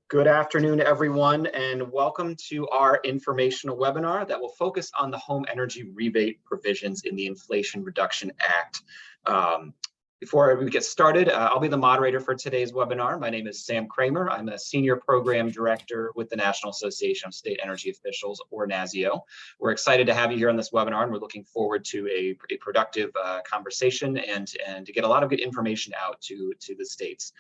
Good afternoon, everyone, and welcome to our informational webinar that will focus on the home energy rebate provisions in the Inflation Reduction Act. Before we get started, I'll be the moderator for today's webinar. My name is Sam Kramer. I'm a Senior Program Director with the National Association of State Energy Officials, or NASEO. We're excited to have you here on this webinar, and we're looking forward to a productive conversation and to get a lot of good information out to the states.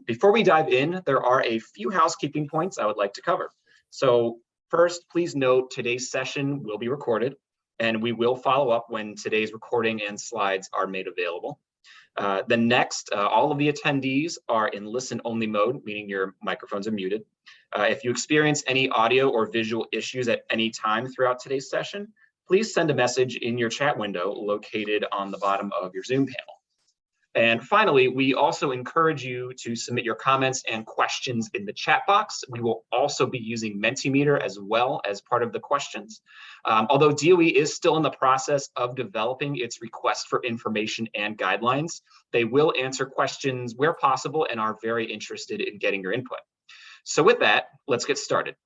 Before we dive in, there are a few housekeeping points I would like to cover. So first, please note today's session will be recorded, and we will follow up when today's recording and slides are made available. All of the attendees are in listen-only mode, meaning your microphones are muted. If you experience any audio or visual issues at any time throughout today's session, please send a message in your chat window located on the bottom of your Zoom panel. And finally, we also encourage you to submit your comments and questions in the chat box. We will also be using Mentimeter as well as part of the questions. Although DOE is still in the process of developing its request for information and guidelines, they will answer questions where possible and are very interested in getting your input. So with that, let's get started.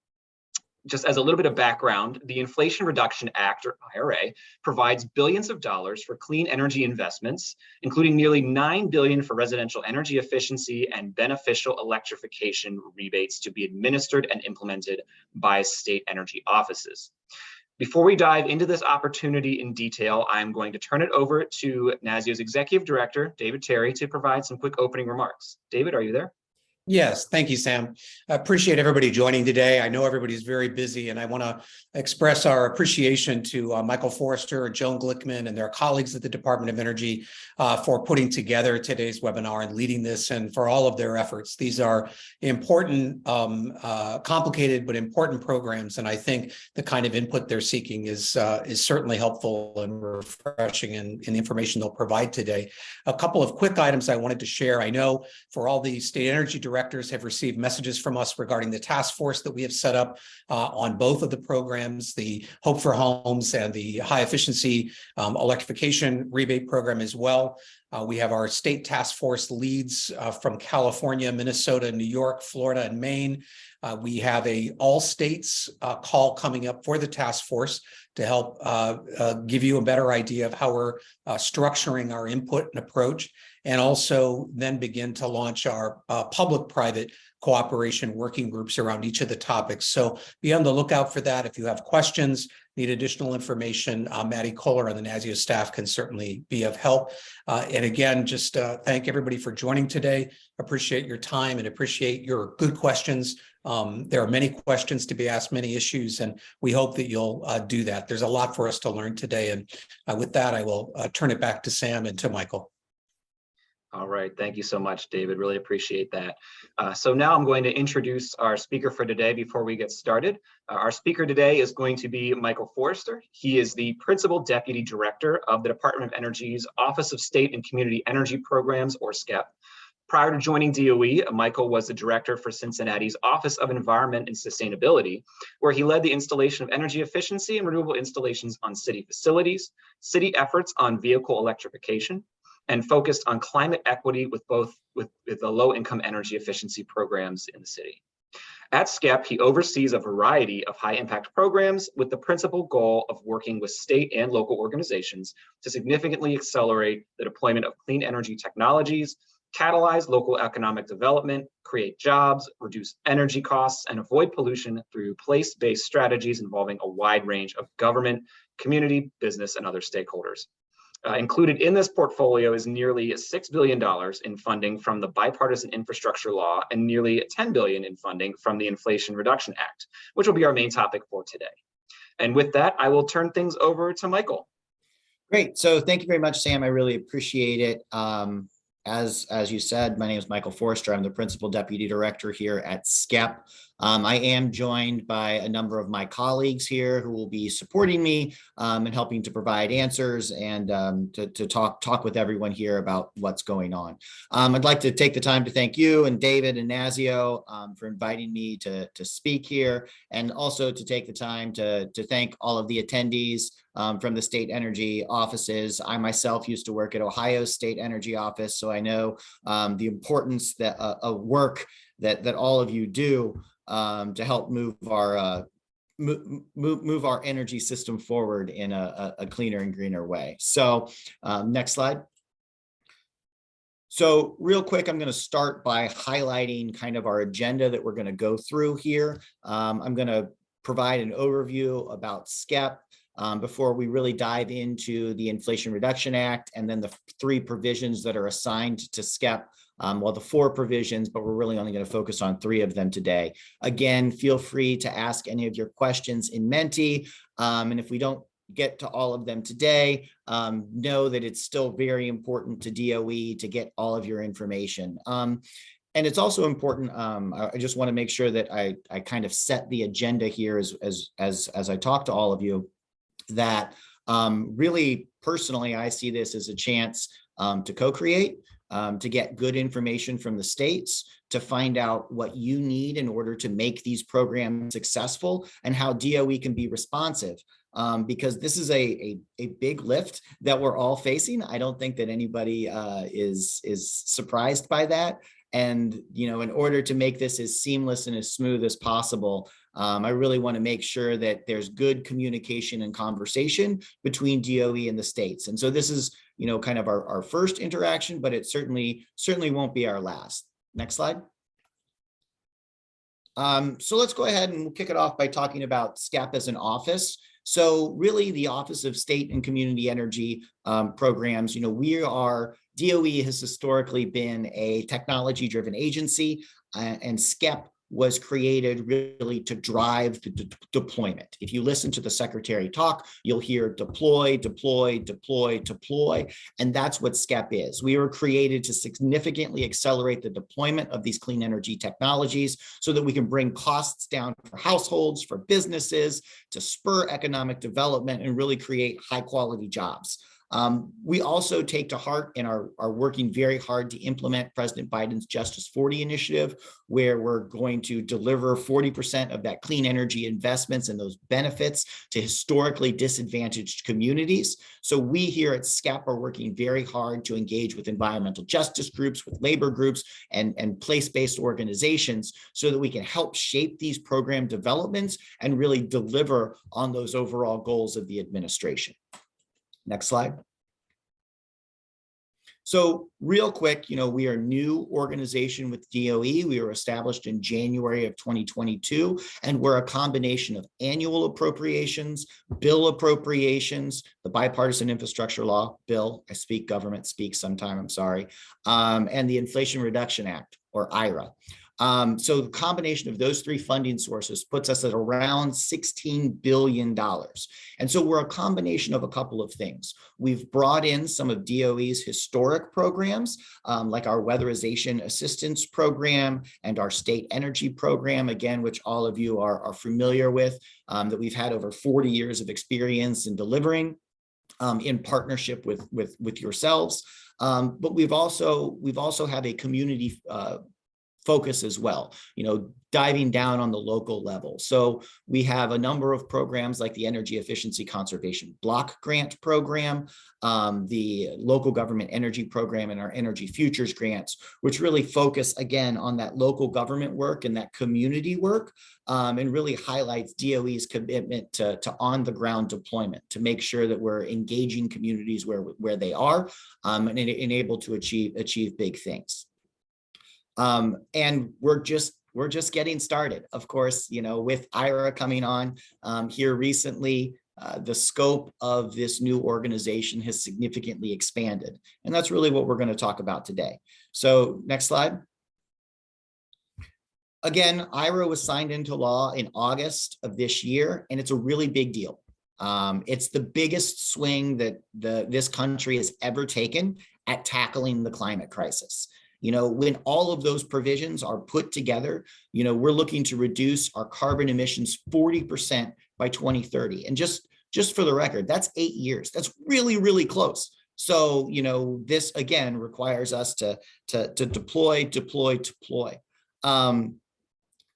Just as a little bit of background, the Inflation Reduction Act, or IRA, provides billions of dollars for clean energy investments, including nearly $9 billion for residential energy efficiency and beneficial electrification rebates to be administered and implemented by state energy offices. Before we dive into this opportunity in detail, I'm going to turn it over to NASEO's Executive Director, David Terry, to provide some quick opening remarks. David, are you there? Yes, thank you, Sam. I appreciate everybody joining today. I know everybody's very busy, and I want to express our appreciation to Michael Forrester, Joan Glickman, and their colleagues at the Department of Energy for putting together today's webinar and leading this, and for all of their efforts. These are important, complicated, but important programs, and I think the kind of input they're seeking is certainly helpful and refreshing in the information they'll provide today. A couple of quick items I wanted to share. I know for all the state energy directors have received messages from us regarding the task force that we have set up on both of the programs, the Hope for Homes and the High Efficiency Electrification Rebate Program as well. We have our state task force leads from California, Minnesota, New York, Florida, and Maine. We have a all states call coming up for the task force to help give you a better idea of how we're structuring our input and approach, and also then begin to launch our public-private cooperation working groups around each of the topics. So be on the lookout for that. If you have questions, need additional information, Maddie Kohler on the NASEO staff can certainly be of help. And again, just thank everybody for joining today. Appreciate your time and appreciate your good questions. There are many questions to be asked, many issues, and we hope that you'll do that. There's a lot for us to learn today. And with that, I will turn it back to Sam and to Michael. All right, thank you so much, David. Really appreciate that. So now I'm going to introduce our speaker for today before we get started. Our speaker today is going to be Michael Forrester. He is the Principal Deputy Director of the Department of Energy's Office of State and Community Energy Programs, or SKEP. Prior to joining DOE, Michael was the director for Cincinnati's Office of Environment and Sustainability, where he led the installation of energy efficiency and renewable installations on city facilities, city efforts on vehicle electrification, and focused on climate equity with the low-income energy efficiency programs in the city. At SKEP, he oversees a variety of high-impact programs with the principal goal of working with state and local organizations to significantly accelerate the deployment of clean energy technologies, catalyze local economic development, create jobs, reduce energy costs, and avoid pollution through place-based strategies involving a wide range of government, community, business, and other stakeholders. Included in this portfolio is nearly $6 billion in funding from the Bipartisan Infrastructure Law and nearly $10 billion in funding from the Inflation Reduction Act, which will be our main topic for today. And with that, I will turn things over to Michael. Great. So thank you very much, Sam. I really appreciate it. As you said, my name is Michael Forrester. I'm the Principal Deputy Director here at SKEP. I am joined by a number of my colleagues here who will be supporting me and helping to provide answers and to talk with everyone here about what's going on. I'd like to take the time to thank you and David and NASEO for inviting me to speak here, and also to take the time to thank all of the attendees from the state energy offices. I myself used to work at Ohio State Energy Office, so I know the importance of work that all of you do to help move our energy system forward in a cleaner and greener way. So next slide. So real quick, I'm going to start by highlighting kind of our agenda that we're going to go through here. I'm going to provide an overview about SKEP before we really dive into the Inflation Reduction Act and then the 3 provisions that are assigned to SKEP. Well, the 4 provisions, but we're really only going to focus on 3 of them today. Again, feel free to ask any of your questions in Menti. And if we don't get to all of them today, know that it's still very important to DOE to get all of your information. And it's also important, I just want to make sure that I kind of set the agenda here as I talk to all of you, that really personally, I see this as a chance to co-create, to get good information from the states, to find out what you need in order to make these programs successful and how DOE can be responsive. Because this is a big lift that we're all facing. I don't think that anybody is surprised by that. And, you know, in order to make this as seamless and as smooth as possible, I really want to make sure that there's good communication and conversation between DOE and the states. And so this is, you know, kind of our first interaction, but it certainly won't be our last. Next slide. So let's go ahead and we'll kick it off by talking about SKEP as an office. So really the Office of State and Community Energy Programs, you know, DOE has historically been a technology-driven agency, and SKEP was created really to drive the deployment. If you listen to the secretary talk, you'll hear deploy, deploy, deploy, deploy, and that's what SKEP is. We were created to significantly accelerate the deployment of these clean energy technologies so that we can bring costs down for households, for businesses, to spur economic development and really create high quality jobs. We also take to heart and are working very hard to implement President Biden's Justice 40 initiative, where we're going to deliver 40% of that clean energy investments and those benefits to historically disadvantaged communities. So we here at SKEP are working very hard to engage with environmental justice groups, with labor groups, and place-based organizations so that we can help shape these program developments and really deliver on those overall goals of the administration. Next slide. So real quick, you know, we are a new organization with DOE. We were established in January of 2022, and we're a combination of annual appropriations, bill appropriations, the bipartisan infrastructure law bill, I speak government speak sometime, I'm sorry, and the Inflation Reduction Act, or IRA. So the combination of those 3 funding sources puts us at around $16 billion. And so we're a combination of a couple of things. We've brought in some of DOE's historic programs, like our Weatherization Assistance Program and our State Energy Program, again, which all of you are familiar with, that we've had over 40 years of experience in delivering in partnership with yourselves. But we've also had a community focus as well, you know, diving down on the local level. So we have a number of programs like the Energy Efficiency Conservation Block Grant Program, the Local Government Energy Program, and our Energy Futures Grants, which really focus again on that local government work and that community work, and really highlights DOE's commitment to on-the-ground deployment, to make sure that we're engaging communities where they are, and able to achieve big things. And we're just getting started. Of course, you know, with IRA coming on here recently, the scope of this new organization has significantly expanded. And that's really what we're going to talk about today. So next slide. Again, IRA was signed into law in August of this year, and it's a really big deal. It's the biggest swing that this country has ever taken at tackling the climate crisis. You know, when all of those provisions are put together, you know, we're looking to reduce our carbon emissions 40% by 2030. And just for the record, that's 8 years. That's really, really close. So, you know, this again requires us to deploy.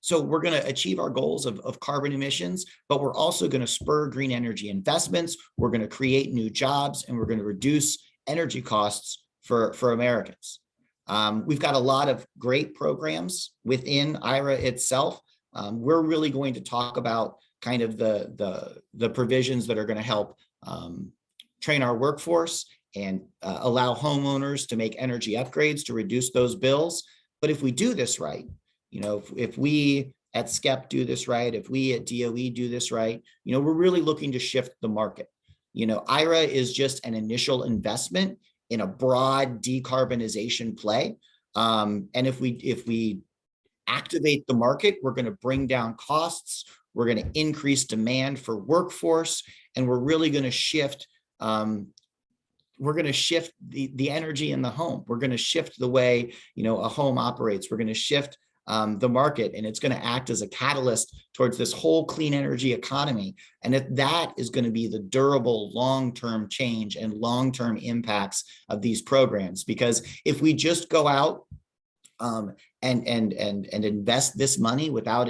So we're going to achieve our goals of carbon emissions, but we're also going to spur green energy investments. We're going to create new jobs, and we're going to reduce energy costs for Americans. We've got a lot of great programs within IRA itself. We're really going to talk about kind of the provisions that are going to help train our workforce and allow homeowners to make energy upgrades to reduce those bills. But if we do this right, if we at SKEP do this right, if we at DOE do this right, we're really looking to shift the market. IRA is just an initial investment in a broad decarbonization play. And if we activate the market, we're going to bring down costs, we're going to increase demand for workforce, and we're really going to shift the energy in the home. We're going to shift the way a home operates. We're going to shift the market, and it's going to act as a catalyst towards this whole clean energy economy. And that is going to be the durable long-term change and long-term impacts of these programs. Because if we just go out and invest this money without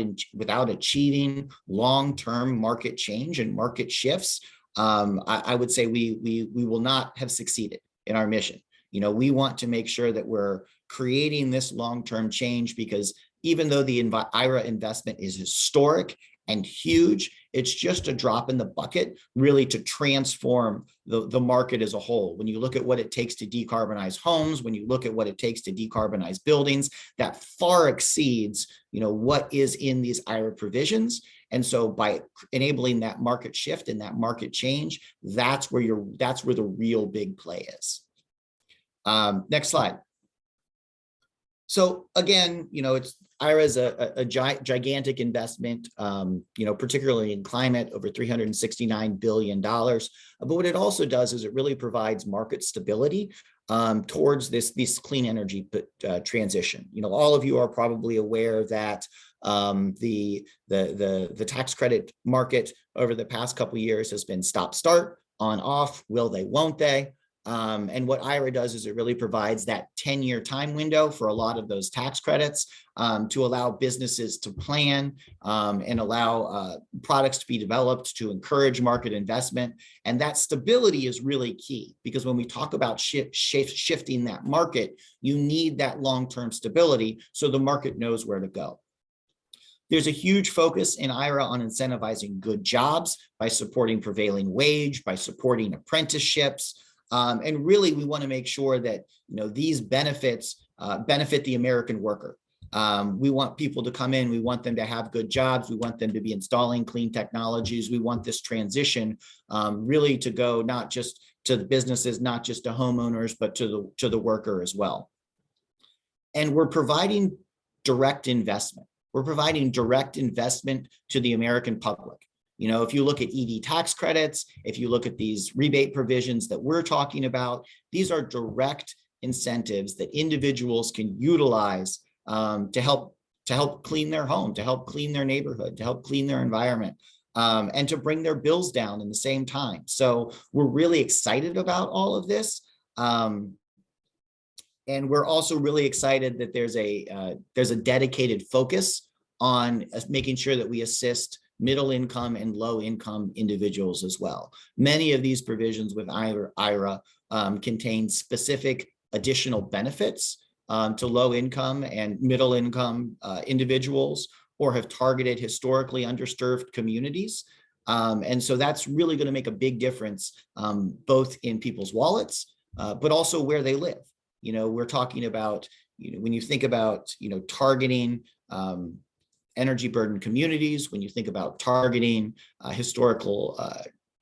achieving long-term market change and market shifts, I would say we will not have succeeded in our mission. We want to make sure that we're creating this long-term change, because even though the IRA investment is historic and huge, it's just a drop in the bucket really to transform the market as a whole. When you look at what it takes to decarbonize homes, when you look at what it takes to decarbonize buildings, that far exceeds what is in these IRA provisions. And so by enabling that market shift and that market change, that's where the real big play is. Next slide. So again, IRA is a gigantic investment, particularly in climate, over $369 billion. But what it also does is it really provides market stability towards this clean energy transition. All of you are probably aware that the tax credit market over the past couple of years has been stop-start, on-off, will they, won't they? And what IRA does is it really provides that 10-year time window for a lot of those tax credits to allow businesses to plan and allow products to be developed to encourage market investment. And that stability is really key, because when we talk about shifting that market, you need that long-term stability so the market knows where to go. There's a huge focus in IRA on incentivizing good jobs by supporting prevailing wage, by supporting apprenticeships. And really, we want to make sure that these benefits benefit the American worker. We want people to come in. We want them to have good jobs. We want them to be installing clean technologies. We want this transition really to go not just to the businesses, not just to homeowners, but to the worker as well. And we're providing direct investment. We're providing direct investment to the American public. If you look at EV tax credits, if you look at these rebate provisions that we're talking about, these are direct incentives that individuals can utilize to help clean their home, to help clean their neighborhood, to help clean their environment, and to bring their bills down in the same time. So we're really excited about all of this. And we're also really excited that there's a dedicated focus on making sure that we assist middle income and low income individuals as well. Many of these provisions with IRA contain specific additional benefits to low income and middle income individuals, or have targeted historically underserved communities. And so that's really going to make a big difference both in people's wallets, but also where they live. We're talking about, when you think about, targeting energy burdened communities, when you think about targeting historical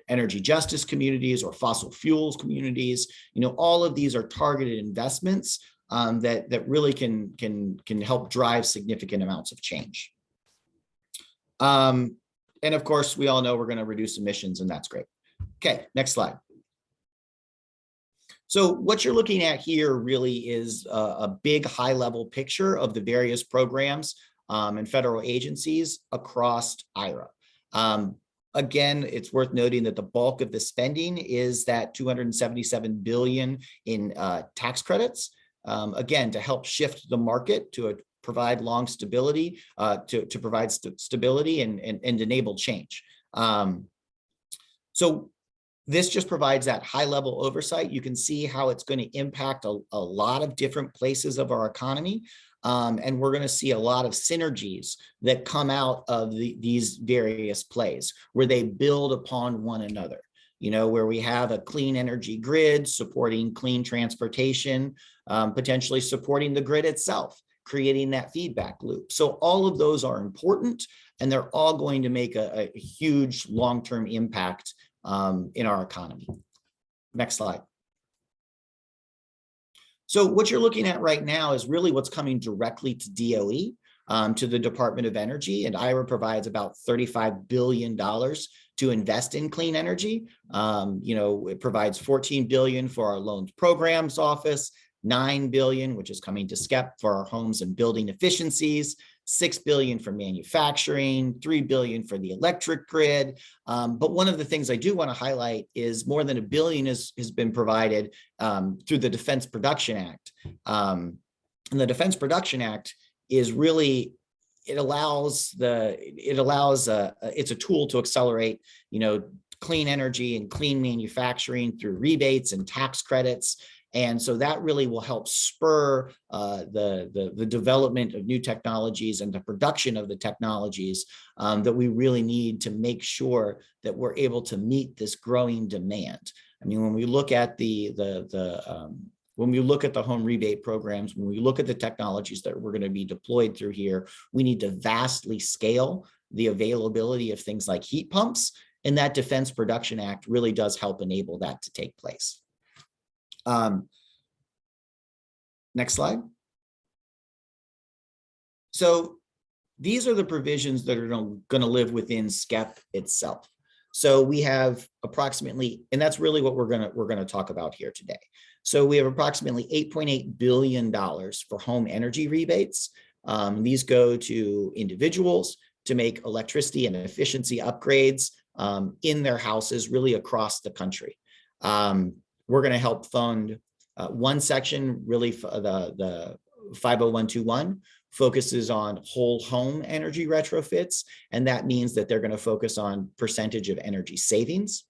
energy justice communities or fossil fuels communities, all of these are targeted investments that really can help drive significant amounts of change. And of course, we all know we're going to reduce emissions, and that's great. Okay, next slide. So what you're looking at here really is a big high-level picture of the various programs and federal agencies across IRA. Again, it's worth noting that the bulk of the spending is that $277 billion in tax credits, again, to help shift the market to provide long stability, to provide stability and enable change. So This just provides that high level oversight. You can see how it's going to impact a lot of different places of our economy. And we're going to see a lot of synergies that come out of these various plays where they build upon one another. You know, where we have a clean energy grid supporting clean transportation, potentially supporting the grid itself, creating that feedback loop. So all of those are important, and they're all going to make a huge long-term impact in our economy. Next slide. So what you're looking at right now is really what's coming directly to DOE, to the Department of Energy, and IRA provides about $35 billion to invest in clean energy. You know, it provides $14 billion for our loans programs office, $9 billion, which is coming to SKEP for our homes and building efficiencies, $6 billion for manufacturing, $3 billion for the electric grid. But one of the things I do want to highlight is more than $1 billion has been provided through the Defense Production Act. And the Defense Production Act is really, it's a tool to accelerate, you know, clean energy and clean manufacturing through rebates and tax credits. And so that really will help spur the development of new technologies and the production of the technologies that we really need to make sure that we're able to meet this growing demand. I mean, when we look at when we look at the home rebate programs, when we look at the technologies that we're going to be deployed through here, we need to vastly scale the availability of things like heat pumps. And that Defense Production Act really does help enable that to take place. Next slide. So these are the provisions that are going to live within SKEP itself. So we have approximately, and that's really what we're going to talk about here today. So we have approximately $8.8 billion for home energy rebates. These go to individuals to make electricity and efficiency upgrades in their houses, really across the country. We're going to help fund one section, really the 50121 focuses on whole home energy retrofits, and that means that they're going to focus on percentage of energy savings.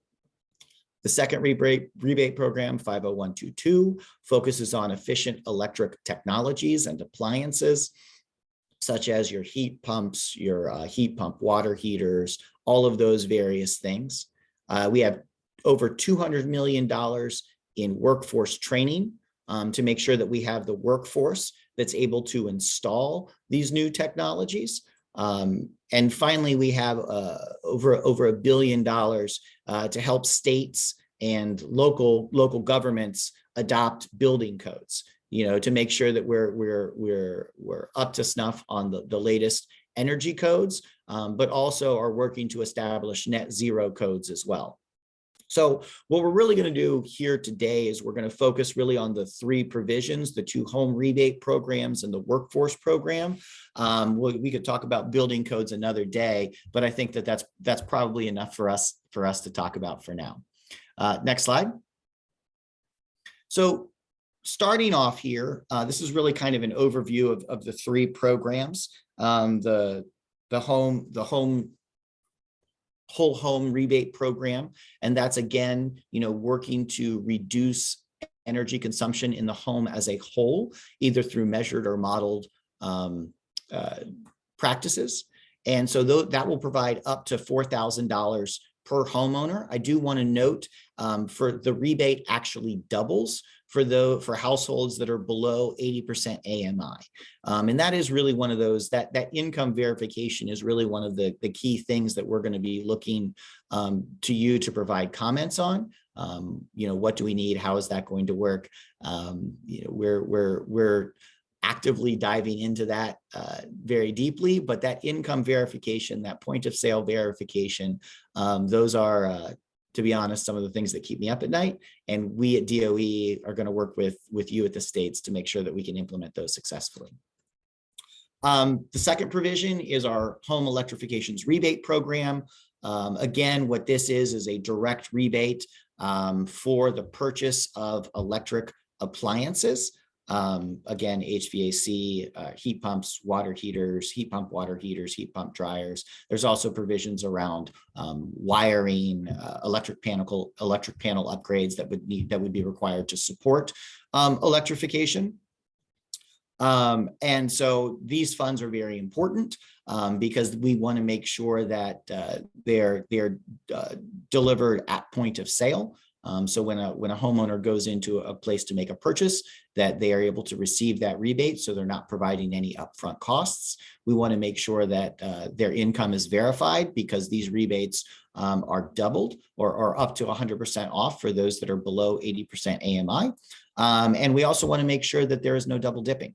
The second rebate program, 50122, focuses on efficient electric technologies and appliances, such as your heat pumps, your heat pump water heaters, all of those various things. We have over $200 million in workforce training to make sure that we have the workforce that's able to install these new technologies. And finally, we have over $1 billion to help states and local governments adopt building codes, you know, to make sure that we're up to snuff on the latest energy codes, but also are working to establish net zero codes as well. So what we're really going to do here today is we're going to focus really on the three provisions, the two home rebate programs and the workforce program. We could talk about building codes another day, but I think that that's probably enough for us to talk about for now. Next slide. So starting off here, this is really kind of an overview of the three programs. The whole home rebate program, and that's again, you know, working to reduce energy consumption in the home as a whole, either through measured or modeled practices. And so that will provide up to $4,000 per homeowner. I do want to note for the rebate actually doubles for households that are below 80% AMI. And that is really one of those, that income verification is really one of the key things that we're going to be looking to you to provide comments on. You know, what do we need? How is that going to work? You know, we're actively diving into that very deeply, but that income verification, that point of sale verification, those are, to be honest, some of the things that keep me up at night. And we at DOE are going to work with you at the states to make sure that we can implement those successfully. The second provision is our home electrifications rebate program. Again, what this is a direct rebate for the purchase of electric appliances. Again, HVAC, heat pumps, water heaters, heat pump water heaters, heat pump dryers. There's also provisions around wiring, electric panel upgrades that would be required to support electrification. And so these funds are very important because we want to make sure that they're delivered at point of sale. So when a homeowner goes into a place to make a purchase, that they are able to receive that rebate, so they're not providing any upfront costs. We want to make sure that their income is verified, because these rebates are doubled or up to 100% off for those that are below 80% AMI. And we also want to make sure that there is no double dipping.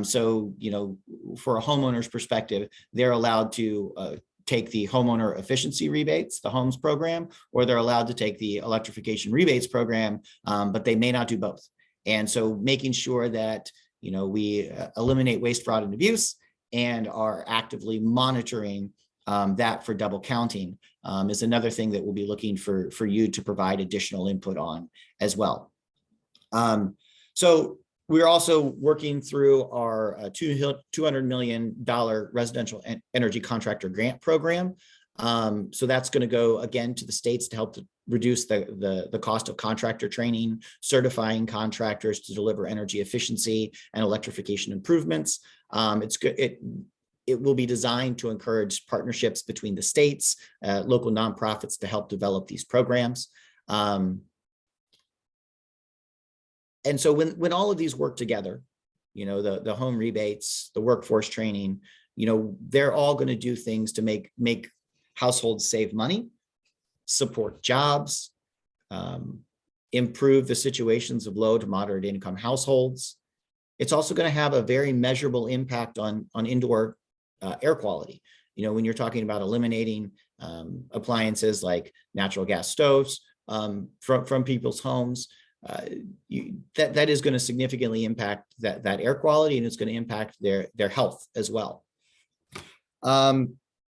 So, you know, for a homeowner's perspective, they're allowed to take the homeowner efficiency rebates, the HOMES program, or they're allowed to take the electrification rebates program, but they may not do both. And so making sure that, you know, we eliminate waste, fraud, and abuse and are actively monitoring that for double counting is another thing that we'll be looking for you to provide additional input on as well. So we're also working through our $200 million residential energy contractor grant program. So that's going to go again to the states to help to reduce the cost of contractor training, certifying contractors to deliver energy efficiency and electrification improvements. It's good. It will be designed to encourage partnerships between the states, local nonprofits to help develop these programs. And so when all of these work together, you know, the home rebates, the workforce training, you know, they're all going to do things to make households save money, support jobs, improve the situations of low to moderate income households. It's also going to have a very measurable impact on indoor air quality. You know, when you're talking about eliminating appliances like natural gas stoves from people's homes, that is going to significantly impact that air quality, and it's going to impact their health as well.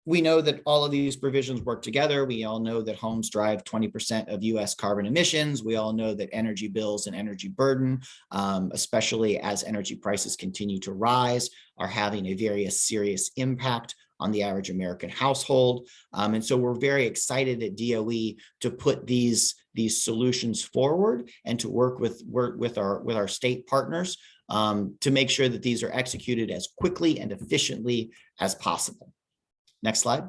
We know that all of these provisions work together. We all know that homes drive 20% of US carbon emissions. We all know that energy bills and energy burden, especially as energy prices continue to rise, are having a very serious impact on the average American household. And so we're very excited at DOE to put these solutions forward and to work with our state partners to make sure that these are executed as quickly and efficiently as possible. Next slide.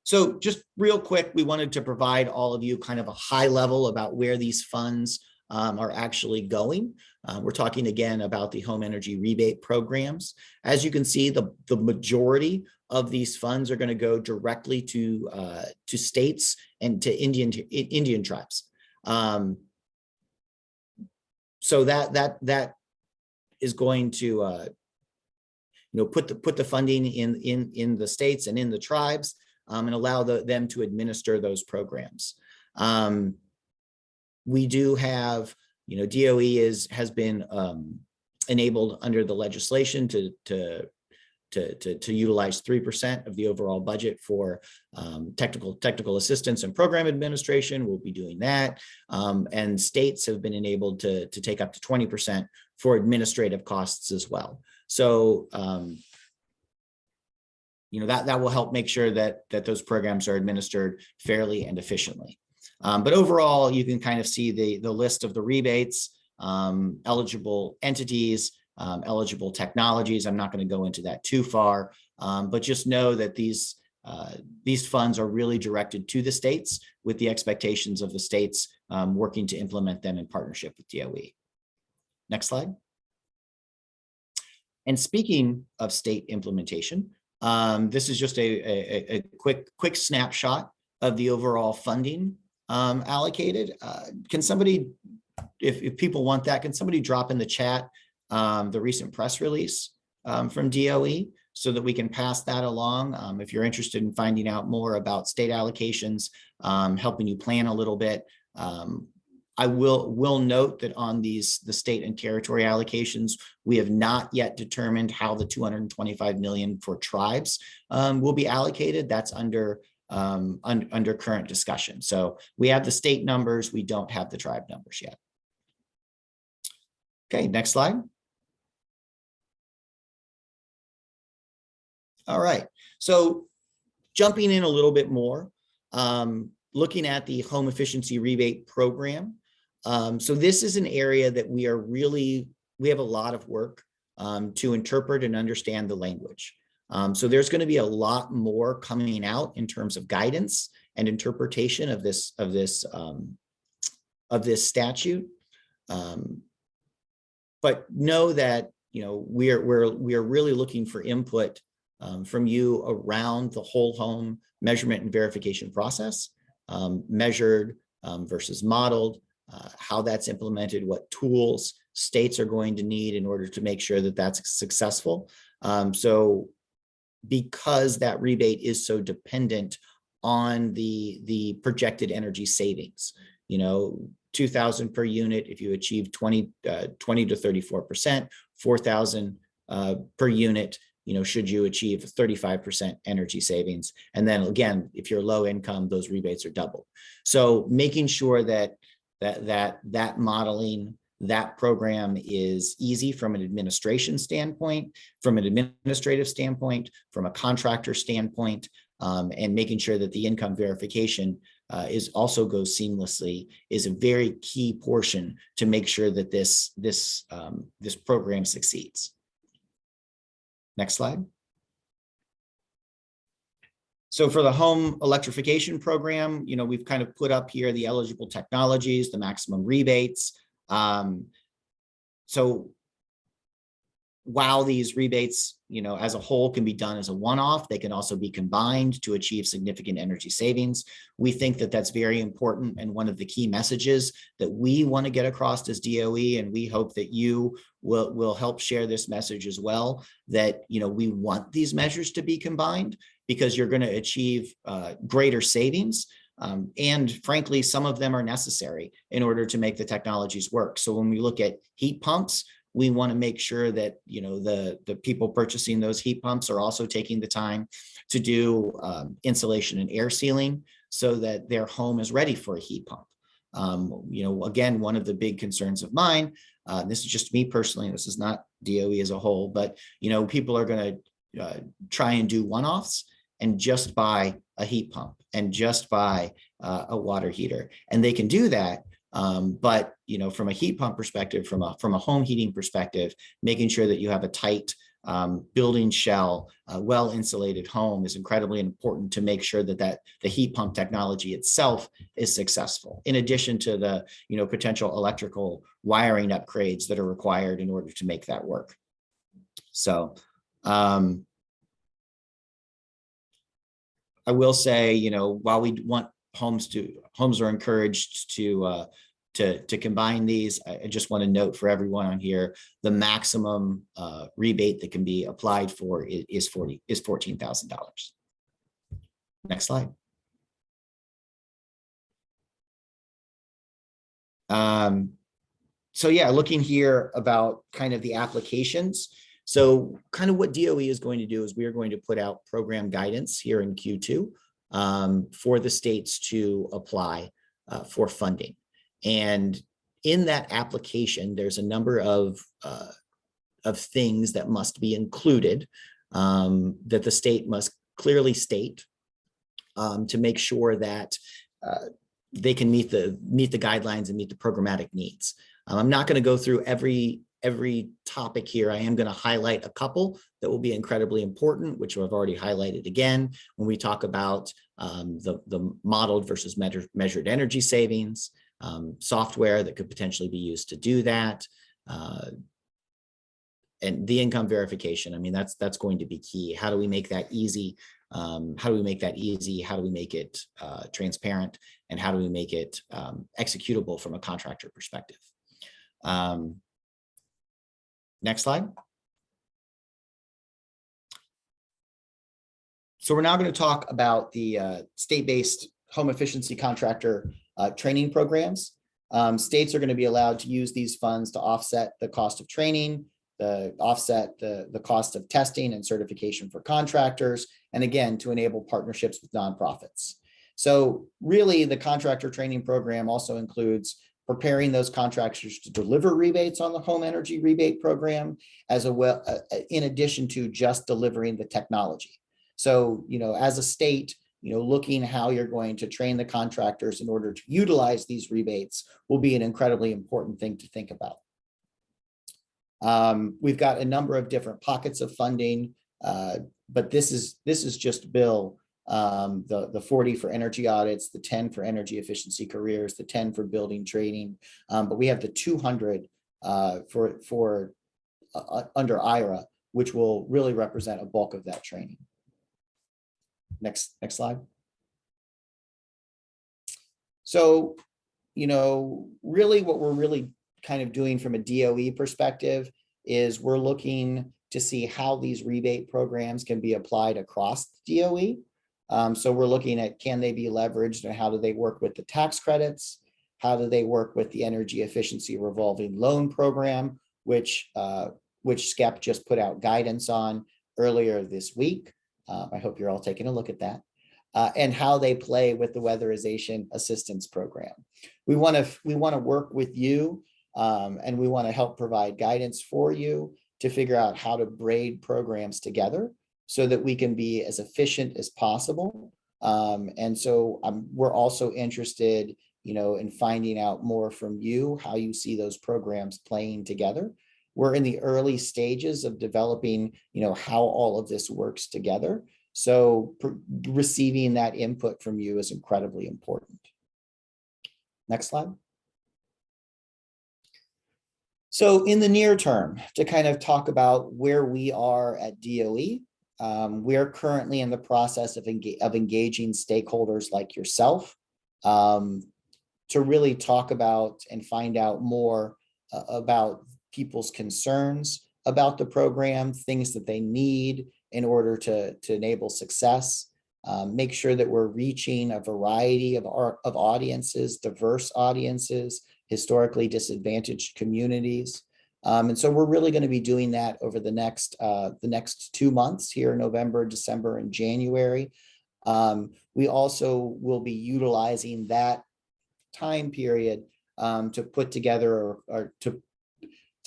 So just real quick, we wanted to provide all of you kind of a high level about where these funds are actually going. We're talking again about the home energy rebate programs. As you can see, the majority of these funds are going to go directly to states and to Indian tribes. So that is going to put the funding in the states and in the tribes and allow them to administer those programs. We do have, DOE has been enabled under the legislation to utilize 3% of the overall budget for technical assistance and program administration. We'll be doing that. And states have been enabled to take up to 20% for administrative costs as well. So, that will help make sure that those programs are administered fairly and efficiently. But overall, you can kind of see the list of the rebates, eligible entities, eligible technologies. I'm not going to go into that too far, but just know that these funds are really directed to the states with the expectations of the states working to implement them in partnership with DOE. Next slide. And speaking of state implementation, this is just a quick snapshot of the overall funding allocated. Can somebody, if people want that, can somebody drop in the chat the recent press release from DOE so that we can pass that along? If you're interested in finding out more about state allocations, helping you plan a little bit, I will note that on the state and territory allocations, we have not yet determined how the $225 million for tribes will be allocated. That's under current discussion. So we have the state numbers, we don't have the tribe numbers yet. Okay, next slide. All right, so jumping in a little bit more, looking at the home efficiency rebate program. So this is an area that we have a lot of work to interpret and understand the language. So there's going to be a lot more coming out in terms of guidance and interpretation of this statute. But know that we are really looking for input from you around the whole home measurement and verification process, measured versus modeled, how that's implemented, what tools states are going to need in order to make sure that that's successful. So because that rebate is so dependent on the projected energy savings, 2,000 per unit if you achieve 20 to 34%, 4,000 per unit, should you achieve 35% energy savings. And then again, if you're low income, those rebates are doubled. So making sure that modeling, that program is easy from an administration standpoint, from an administrative standpoint, from a contractor standpoint, and making sure that the income verification also goes seamlessly is a very key portion to make sure that this program succeeds. Next slide. So for the home electrification program, we've kind of put up here the eligible technologies, the maximum rebates. So while these rebates, as a whole can be done as a one-off, they can also be combined to achieve significant energy savings. We think that that's very important and one of the key messages that we want to get across as DOE, and we hope that you will help share this message as well, that we want these measures to be combined because you're going to achieve greater savings. And frankly, some of them are necessary in order to make the technologies work. So when we look at heat pumps, we want to make sure that the people purchasing those heat pumps are also taking the time to do insulation and air sealing so that their home is ready for a heat pump. Again, one of the big concerns of mine, this is just me personally, this is not DOE as a whole, but people are going to try and do one-offs and just buy a heat pump and just buy a water heater, and they can do that. But from a heat pump perspective, from a home heating perspective, making sure that you have a tight building shell, well insulated home is incredibly important to make sure that the heat pump technology itself is successful. In addition to the potential electrical wiring upgrades that are required in order to make that work. So I will say, while we want homes are encouraged to combine these, I just want to note for everyone on here, the maximum rebate that can be applied for is $14,000. Next slide. So yeah, looking here about kind of the applications. So kind of what DOE is going to do is we are going to put out program guidance here in Q2 for the states to apply for funding. And in that application, there's a number of things that must be included that the state must clearly state to make sure that they can meet the guidelines and meet the programmatic needs. I'm not going to go through every topic here. I am going to highlight a couple that will be incredibly important, which I've already highlighted again when we talk about the modeled versus measured energy savings, software that could potentially be used to do that, and the income verification. I mean, that's going to be key. How do we make that easy? How do we make that easy? How do we make it transparent? And how do we make it executable from a contractor perspective? Next slide. So we're now going to talk about the state-based home efficiency contractor training programs. States are going to be allowed to use these funds to offset the cost of training, offset the cost of testing and certification for contractors, and again, to enable partnerships with nonprofits. So really, the contractor training program also includes preparing those contractors to deliver rebates on the home energy rebate program, in addition to just delivering the technology. So, as a state, looking how you're going to train the contractors in order to utilize these rebates will be an incredibly important thing to think about. We've got a number of different pockets of funding, but this is just Bill. The 40 for energy audits, the 10 for energy efficiency careers, the 10 for building training, but we have the 200 for under IRA, which will really represent a bulk of that training. Next slide. So, really what we're really kind of doing from a DOE perspective is we're looking to see how these rebate programs can be applied across DOE. So we're looking at, can they be leveraged, and how do they work with the tax credits? How do they work with the energy efficiency revolving loan program, which SKEP just put out guidance on earlier this week. I hope you're all taking a look at that. And how they play with the weatherization assistance program. We want to work with you, and we want to help provide guidance for you to figure out how to braid programs together so that we can be as efficient as possible. And so we're also interested, in finding out more from you, how you see those programs playing together. We're in the early stages of developing, how all of this works together. So receiving that input from you is incredibly important. Next slide. So in the near term, to kind of talk about where we are at DOE, we are currently in the process of engaging stakeholders like yourself to really talk about and find out more about people's concerns about the program, things that they need in order to enable success. Make sure that we're reaching a variety of audiences, diverse audiences, historically disadvantaged communities. And so we're really going to be doing that over the next 2 months here, November, December, and January. We also will be utilizing that time period to put together or to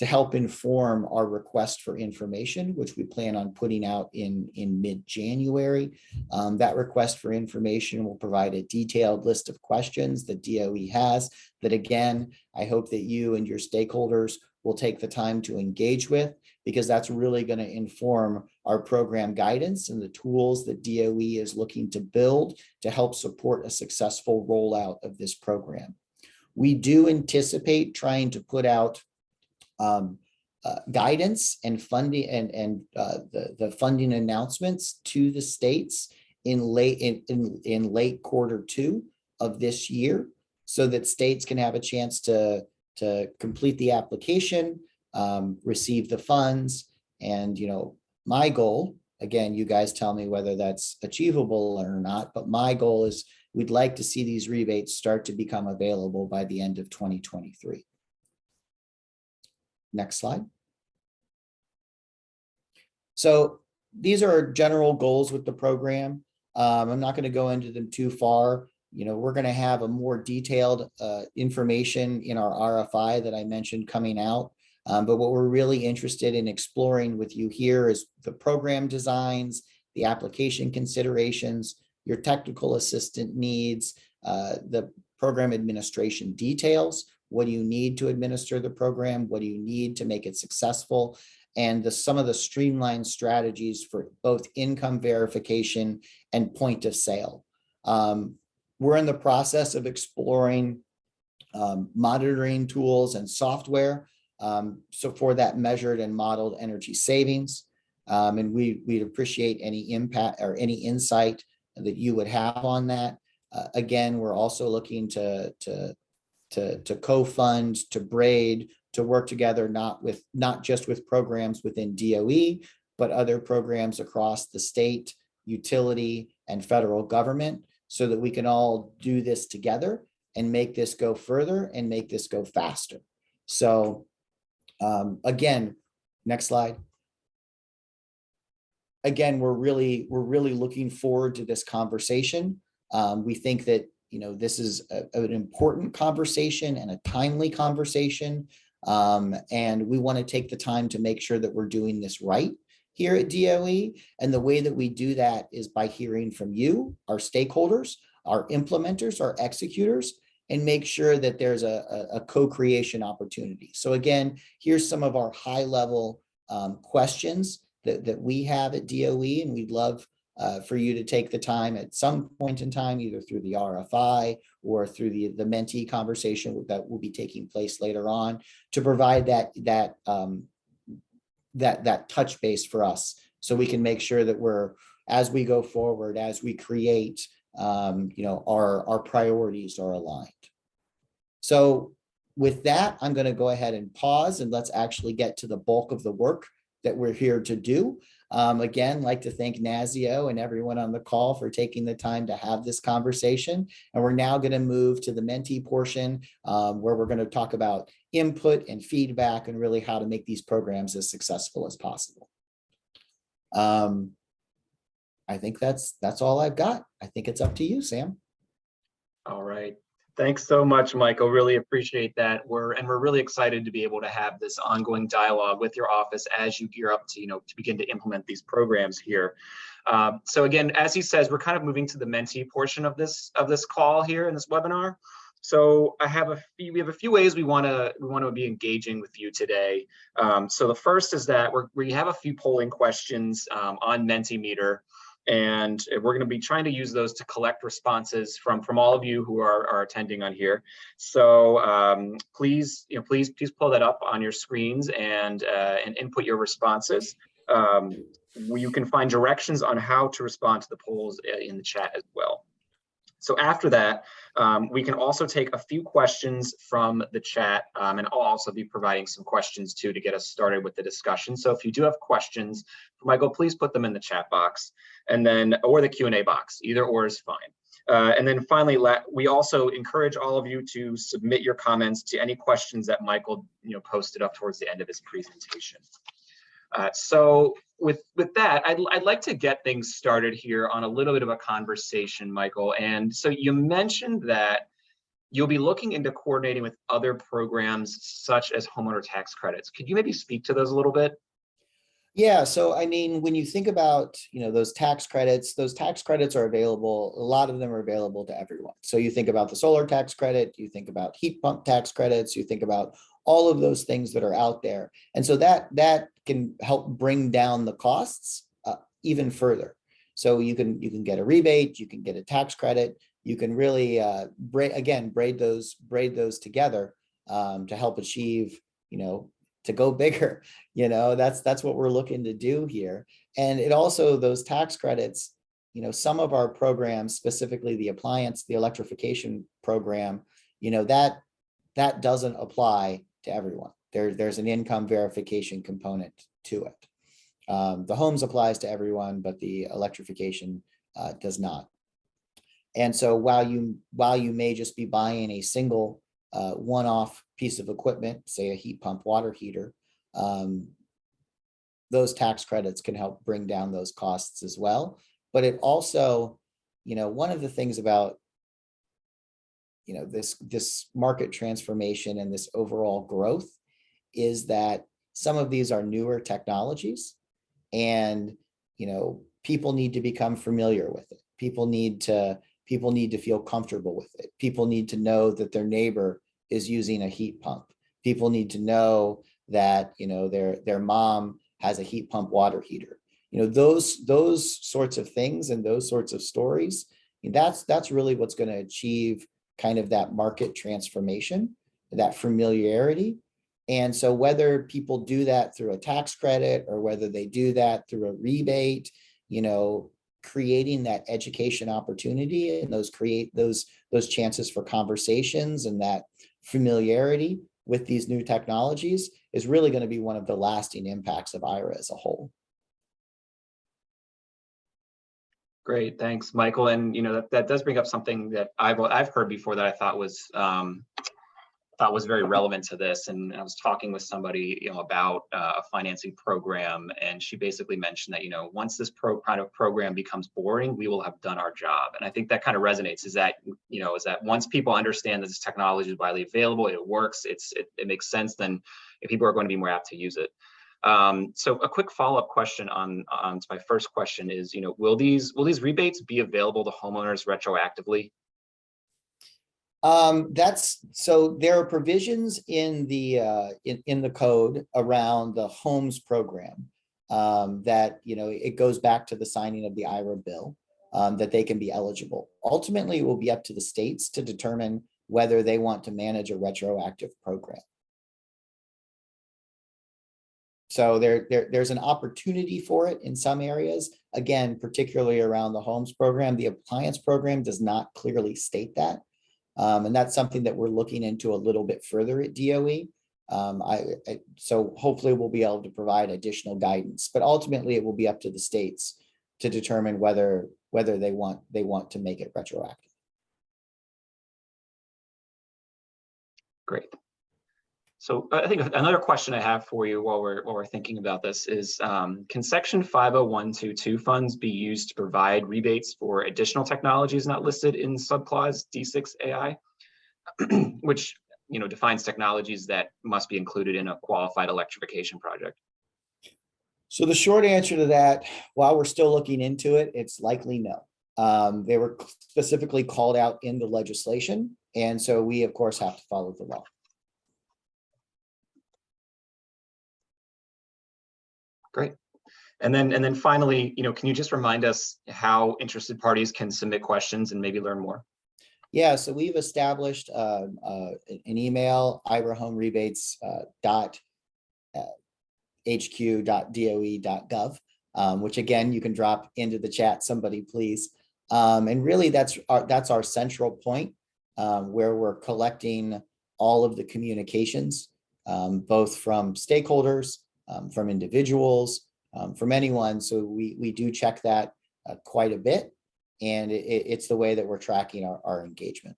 help inform our request for information, which we plan on putting out in mid-January. That request for information will provide a detailed list of questions that DOE has that, again, I hope that you and your stakeholders will take the time to engage with, because that's really going to inform our program guidance and the tools that DOE is looking to build to help support a successful rollout of this program. We do anticipate trying to put out guidance and funding and the funding announcements to the states in late Q2 of this year, so that states can have a chance to complete the application, receive the funds. And my goal, again, you guys tell me whether that's achievable or not, but my goal is we'd like to see these rebates start to become available by the end of 2023. Next slide. So these are general goals with the program. I'm not going to go into them too far. We're going to have a more detailed information in our RFI that I mentioned coming out. But what we're really interested in exploring with you here is the program designs, the application considerations, your technical assistant needs, the program administration details. What do you need to administer the program? What do you need to make it successful? And some of the streamlined strategies for both income verification and point of sale. We're in the process of exploring monitoring tools and software. So for that measured and modeled energy savings. And we'd appreciate any impact or any insight that you would have on that. Again, we're also looking to co-fund, to braid, to work together, not just with programs within DOE, but other programs across the state, utility, and federal government, so that we can all do this together and make this go further and make this go faster. So again, next slide. Again, we're really looking forward to this conversation. We think that this is an important conversation and a timely conversation. And we want to take the time to make sure that we're doing this right here at DOE. And the way that we do that is by hearing from you, our stakeholders, our implementers, our executors, and make sure that there's a co-creation opportunity. So again, here's some of our high-level questions that we have at DOE, and we'd love for you to take the time at some point in time, either through the RFI or through the Menti conversation that will be taking place later on, to provide that touch base for us, so we can make sure that we're, as we go forward, as we create, our priorities are aligned. So with that, I'm going to go ahead and pause, and let's actually get to the bulk of the work that we're here to do. Again, like to thank NASEO and everyone on the call for taking the time to have this conversation. And we're now going to move to the Menti portion, where we're going to talk about input and feedback and really how to make these programs as successful as possible. I think that's all I've got. I think it's up to you, Sam. All right. Thanks so much, Michael. Really appreciate that. We're really excited to be able to have this ongoing dialogue with your office as you gear up to, to begin to implement these programs here. So again, as he says, we're kind of moving to the Menti portion of this call here in this webinar. So we have a few ways we want to be engaging with you today. So the first is that we have a few polling questions on Mentimeter. And we're going to be trying to use those to collect responses from all of you who are attending on here. So please pull that up on your screens and input your responses. You can find directions on how to respond to the polls in the chat as well. So after that, we can also take a few questions from the chat, and I'll also be providing some questions too to get us started with the discussion. So if you do have questions for Michael, please put them in the chat box, and then or the Q&A box. Either or is fine. And then finally, we also encourage all of you to submit your comments to any questions that Michael posted up towards the end of his presentation. So with that, I'd like to get things started here on a little bit of a conversation, Michael. And so you mentioned that you'll be looking into coordinating with other programs such as homeowner tax credits. Could you maybe speak to those a little bit? Yeah, so I mean, when you think about, those tax credits are available. A lot of them are available to everyone. So you think about the solar tax credit, you think about heat pump tax credits, you think about all of those things that are out there. And so that can help bring down the costs even further. So you can get a rebate, you can get a tax credit, you can really braid those together to help achieve, to go bigger. That's what we're looking to do here. And it also, those tax credits, some of our programs, specifically the electrification program, that doesn't apply to everyone. There's an income verification component to it. The homes applies to everyone, but the electrification does not. And so while you may just be buying a single one-off piece of equipment, say a heat pump water heater, those tax credits can help bring down those costs as well. But it also, one of the things about this market transformation and this overall growth is that some of these are newer technologies, and people need to become familiar with it. People need to feel comfortable with it. People need to know that their neighbor is using a heat pump. People need to know that their mom has a heat pump water heater. Those sorts of things and those sorts of stories. That's really what's going to achieve kind of that market transformation, that familiarity. And so whether people do that through a tax credit or whether they do that through a rebate, creating that education opportunity and those chances for conversations and that familiarity with these new technologies is really going to be one of the lasting impacts of IRA as a whole. Great, thanks, Michael. And that does bring up something that I've heard before that I thought was thought was very relevant to this. And I was talking with somebody, about a financing program, and she basically mentioned that, once this kind of program becomes boring, we will have done our job. And I think that kind of resonates. Is that once people understand that this technology is widely available, it works, it makes sense, then people are going to be more apt to use it. So a quick follow-up question on to my first question is, will these rebates be available to homeowners retroactively? So there are provisions in the code around the homes program that, it goes back to the signing of the IRA bill, that they can be eligible. Ultimately, it will be up to the states to determine whether they want to manage a retroactive program. So there's an opportunity for it in some areas, again, particularly around the homes program. The appliance program does not clearly state that. And that's something that we're looking into a little bit further at DOE. So hopefully we'll be able to provide additional guidance, but ultimately it will be up to the states to determine whether they want to make it retroactive. Great. So I think another question I have for you while we're thinking about this is, can Section 50122 funds be used to provide rebates for additional technologies not listed in subclause D6AI, which defines technologies that must be included in a qualified electrification project? So the short answer to that, while we're still looking into it, it's likely no. They were specifically called out in the legislation, and so we of course have to follow the law. Great. And then finally, can you just remind us how interested parties can submit questions and maybe learn more? Yeah, so we've established an email, irahomerebates.hq.doe.gov, which again, you can drop into the chat, somebody please. And really that's our central point, where we're collecting all of the communications, both from stakeholders, from individuals, from anyone. So we do check that quite a bit, and it's the way that we're tracking our engagement.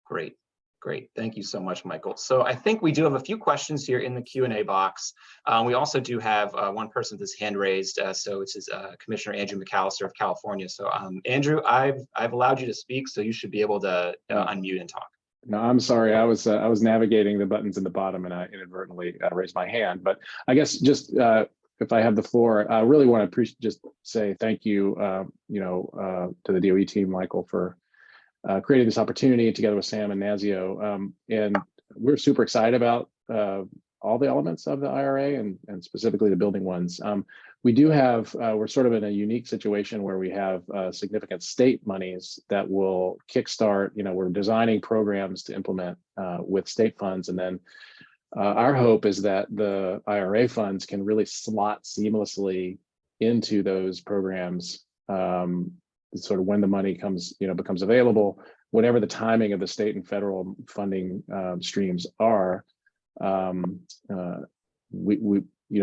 Great. Thank you so much, Michael. So I think we do have a few questions here in the Q&A box. We also do have one person with his hand raised. So it's Commissioner Andrew McAllister of California. So Andrew, I've allowed you to speak, so you should be able to unmute and talk. No, I'm sorry. I was navigating the buttons in the bottom and I inadvertently raised my hand. But I guess just if I have the floor, I really want to just say thank you, to the DOE team, Michael, for creating this opportunity together with Sam and NASEO. And we're super excited about all the elements of the IRA and specifically the building ones. We do have, we're sort of in a unique situation where we have significant state monies that will kickstart, we're designing programs to implement with state funds. And then our hope is that the IRA funds can really slot seamlessly into those programs, sort of when the money comes, becomes available, whatever the timing of the state and federal funding streams are.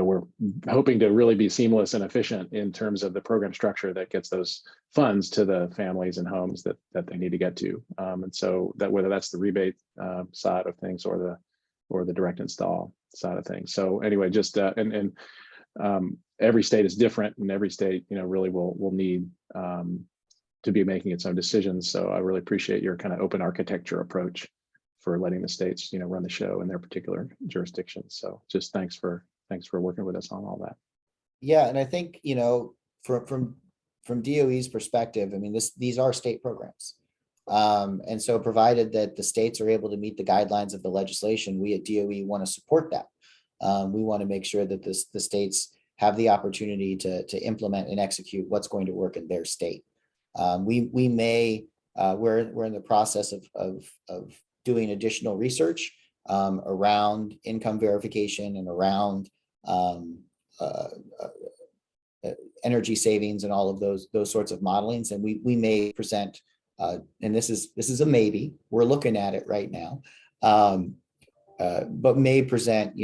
We're hoping to really be seamless and efficient in terms of the program structure that gets those funds to the families and homes that they need to get to. And so that whether that's the rebate side of things or the direct install side of things. So anyway, just every state is different, and every state really will need to be making its own decisions. So I really appreciate your kind of open architecture approach for letting the states run the show in their particular jurisdictions. So just thanks for working with us on all that. Yeah, and I think from DOE's perspective, I mean these are state programs, and so provided that the states are able to meet the guidelines of the legislation, we at DOE want to support that. We want to make sure that the states have the opportunity to implement and execute what's going to work in their state. We're in the process of doing additional research around income verification and around energy savings and all of those sorts of modelings, and we may present, and this is a maybe, we're looking at it right now, but may present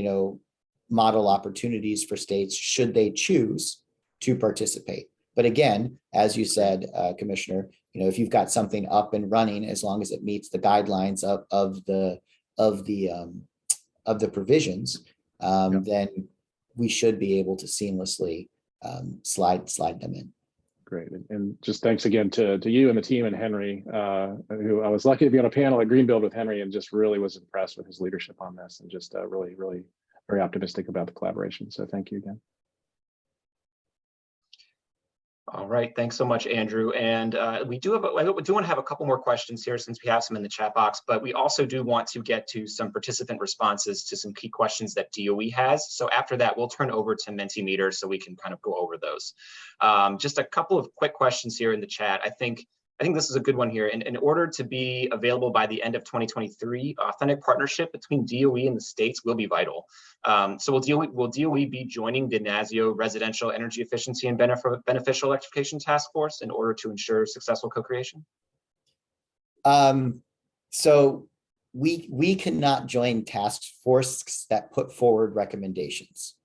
model opportunities for states should they choose to participate. But again, as you said, Commissioner, if you've got something up and running, as long as it meets the guidelines of the provisions, then we should be able to seamlessly slide them in. Great. And just thanks again to you and the team and Henry, who I was lucky to be on a panel at Greenbuild with Henry and just really was impressed with his leadership on this and just really, really very optimistic about the collaboration. So thank you again. All right, thanks so much, Andrew. And we do want to have a couple more questions here since we have some in the chat box, but we also do want to get to some participant responses to some key questions that DOE has. So after that, we'll turn over to Mentimeter so we can kind of go over those. Just a couple of quick questions here in the chat. I think this is a good one here. In order to be available by the end of 2023, authentic partnership between DOE and the states will be vital. So will DOE be joining the NASEO Residential Energy Efficiency and Beneficial Electrification Task Force in order to ensure successful co-creation? So we cannot join task forces that put forward recommendations.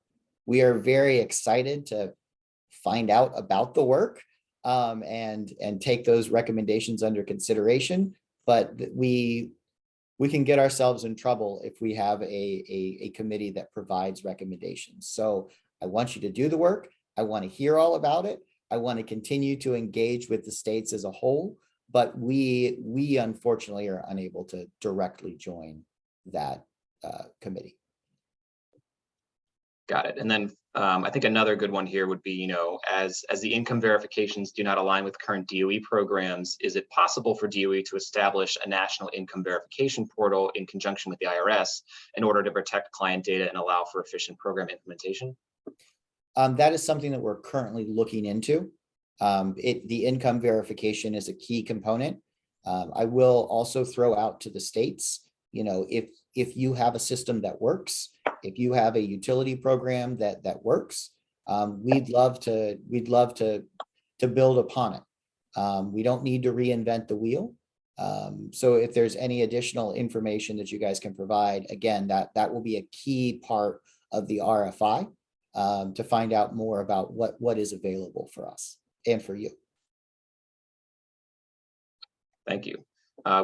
We are very excited to find out about the work and take those recommendations under consideration, but we can get ourselves in trouble if we have a committee that provides recommendations. So I want you to do the work. I want to hear all about it. I want to continue to engage with the states as a whole, but we unfortunately are unable to directly join that committee. Got it. And then I think another good one here would be, as the income verifications do not align with current DOE programs, is it possible for DOE to establish a national income verification portal in conjunction with the IRS in order to protect client data and allow for efficient program implementation? That is something that we're currently looking into. The income verification is a key component. I will also throw out to the states, if you have a system that works, if you have a utility program that works, we'd love to build upon it. We don't need to reinvent the wheel. So if there's any additional information that you guys can provide, again, that will be a key part of the RFI to find out more about what is available for us and for you. Thank you.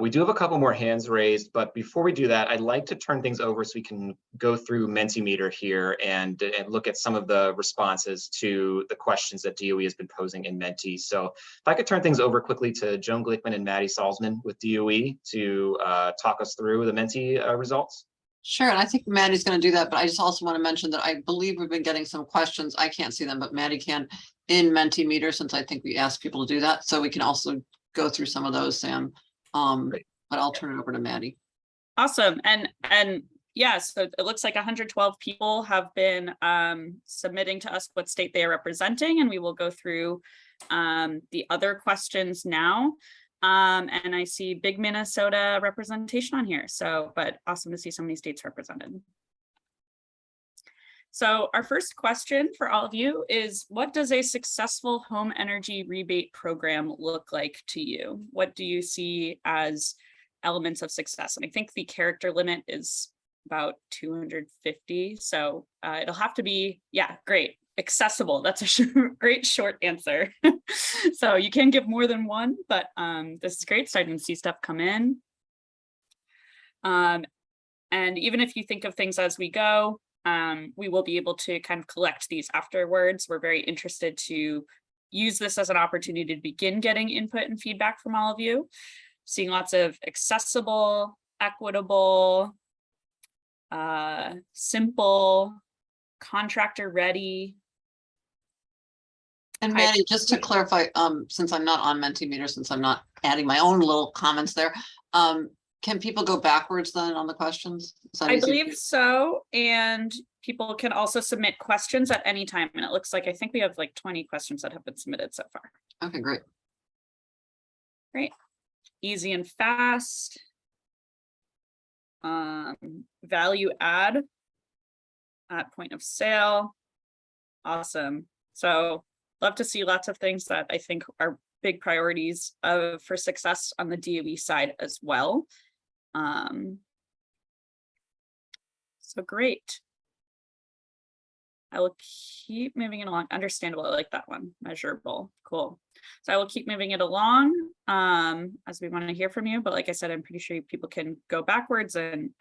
We do have a couple more hands raised, but before we do that, I'd like to turn things over so we can go through Mentimeter here and look at some of the responses to the questions that DOE has been posing in Menti. So if I could turn things over quickly to Joan Glickman and Maddie Salzman with DOE to talk us through the Menti results. Sure, and I think Maddie's going to do that, but I just also want to mention that I believe we've been getting some questions. I can't see them, but Maddie can in Mentimeter, since I think we asked people to do that. So we can also go through some of those, Sam. But I'll turn it over to Maddie. Awesome. And yeah, so it looks like 112 people have been submitting to us what state they are representing, and we will go through the other questions now. And I see big Minnesota representation on here. So, but awesome to see so many states represented. So our first question for all of you is, what does a successful home energy rebate program look like to you? What do you see as elements of success? And I think the character limit is about 250. So it'll have to be, yeah, great. Accessible. That's a great short answer. So you can give more than one, but this is great. Starting to see stuff come in. And even if you think of things as we go, we will be able to kind of collect these afterwards. We're very interested to use this as an opportunity to begin getting input and feedback from all of you. Seeing lots of accessible, equitable, simple, contractor ready. And Maddie, just to clarify, since I'm not on Mentimeter, since I'm not adding my own little comments there, can people go backwards then on the questions? I believe so. And people can also submit questions at any time. And it looks like, I think we have like 20 questions that have been submitted so far. Okay, great. Great. Easy and fast. Value add at point of sale. Awesome. So love to see lots of things that I think are big priorities for success on the DOE side as well. So great. I will keep moving it along. Understandable. I like that one. Measurable. Cool. So I will keep moving it along. as we want to hear from you. But like I said, I'm pretty sure people can go backwards and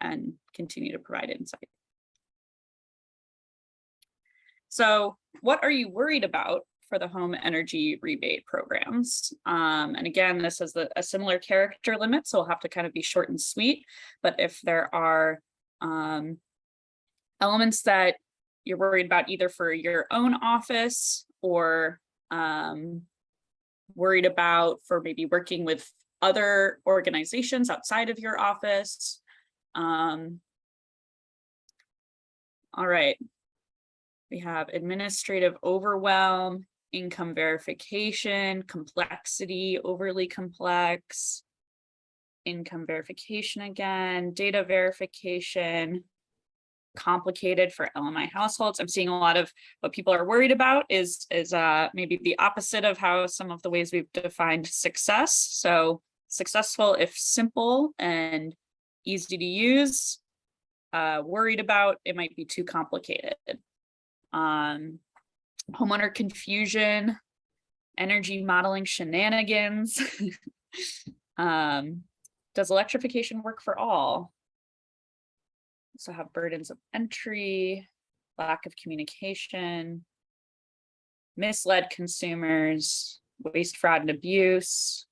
continue to provide insight. So what are you worried about for the home energy rebate programs? And again, this is a similar character limit, so we'll have to kind of be short and sweet. But if there are elements that you're worried about either for your own office or worried about for maybe working with other organizations outside of your office. All right. We have administrative overwhelm, income verification, complexity, overly complex, income verification again, data verification, complicated for LMI households. I'm seeing a lot of what people are worried about is maybe the opposite of how some of the ways we've defined success. So successful if simple and easy to use. Worried about it might be too complicated. Homeowner confusion, energy modeling shenanigans. Does electrification work for all? Also have burdens of entry, lack of communication, misled consumers, waste, fraud, and abuse.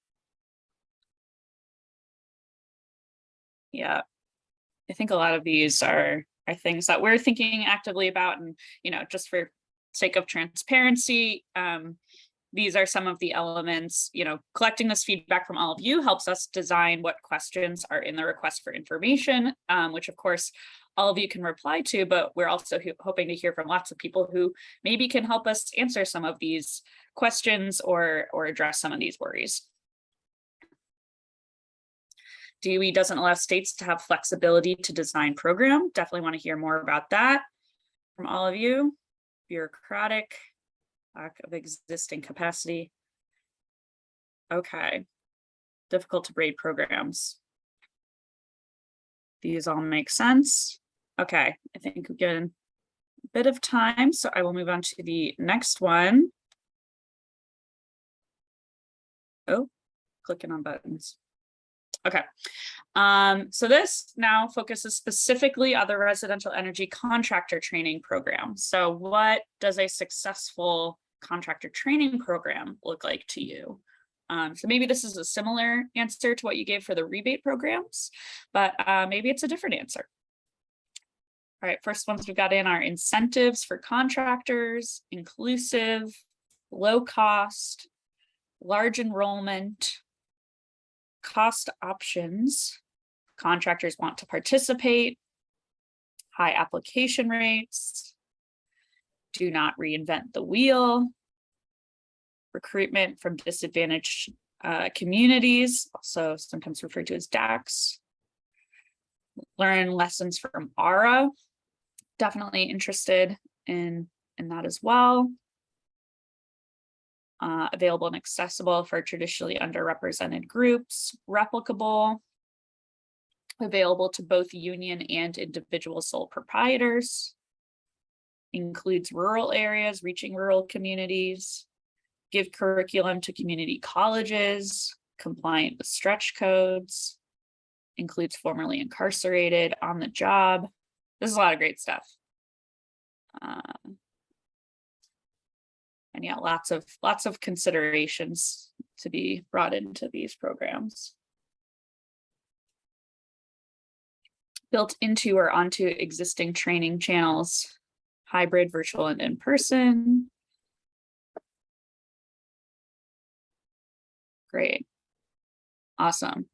Yeah, I think a lot of these are things that we're thinking actively about, and just for sake of transparency, these are some of the elements. Collecting this feedback from all of you helps us design what questions are in the request for information, which of course all of you can reply to, but we're also hoping to hear from lots of people who maybe can help us answer some of these questions or address some of these worries. DOE doesn't allow states to have flexibility to design program. Definitely want to hear more about that from all of you. Bureaucratic, lack of existing capacity. Okay, difficult to grade programs. These all make sense. Okay, I think we've given a bit of time, so I will move on to the next one. Oh, clicking on buttons. Okay, so this now focuses specifically on the residential energy contractor training program. So what does a successful contractor training program look like to you? So maybe this is a similar answer to what you gave for the rebate programs, but maybe it's a different answer. All right, first ones we've got in are incentives for contractors, inclusive, low cost, large enrollment, cost options, contractors want to participate, high application rates, do not reinvent the wheel, recruitment from disadvantaged communities, also sometimes referred to as DACs, learn lessons from ARA, definitely interested in that as well. Available and accessible for traditionally underrepresented groups, replicable, available to both union and individual sole proprietors, includes rural areas, reaching rural communities, give curriculum to community colleges, compliant with stretch codes, includes formerly incarcerated, on the job. This is a lot of great stuff. And yeah, lots of considerations to be brought into these programs. Built into or onto existing training channels, hybrid, virtual, and in-person. Great. Awesome.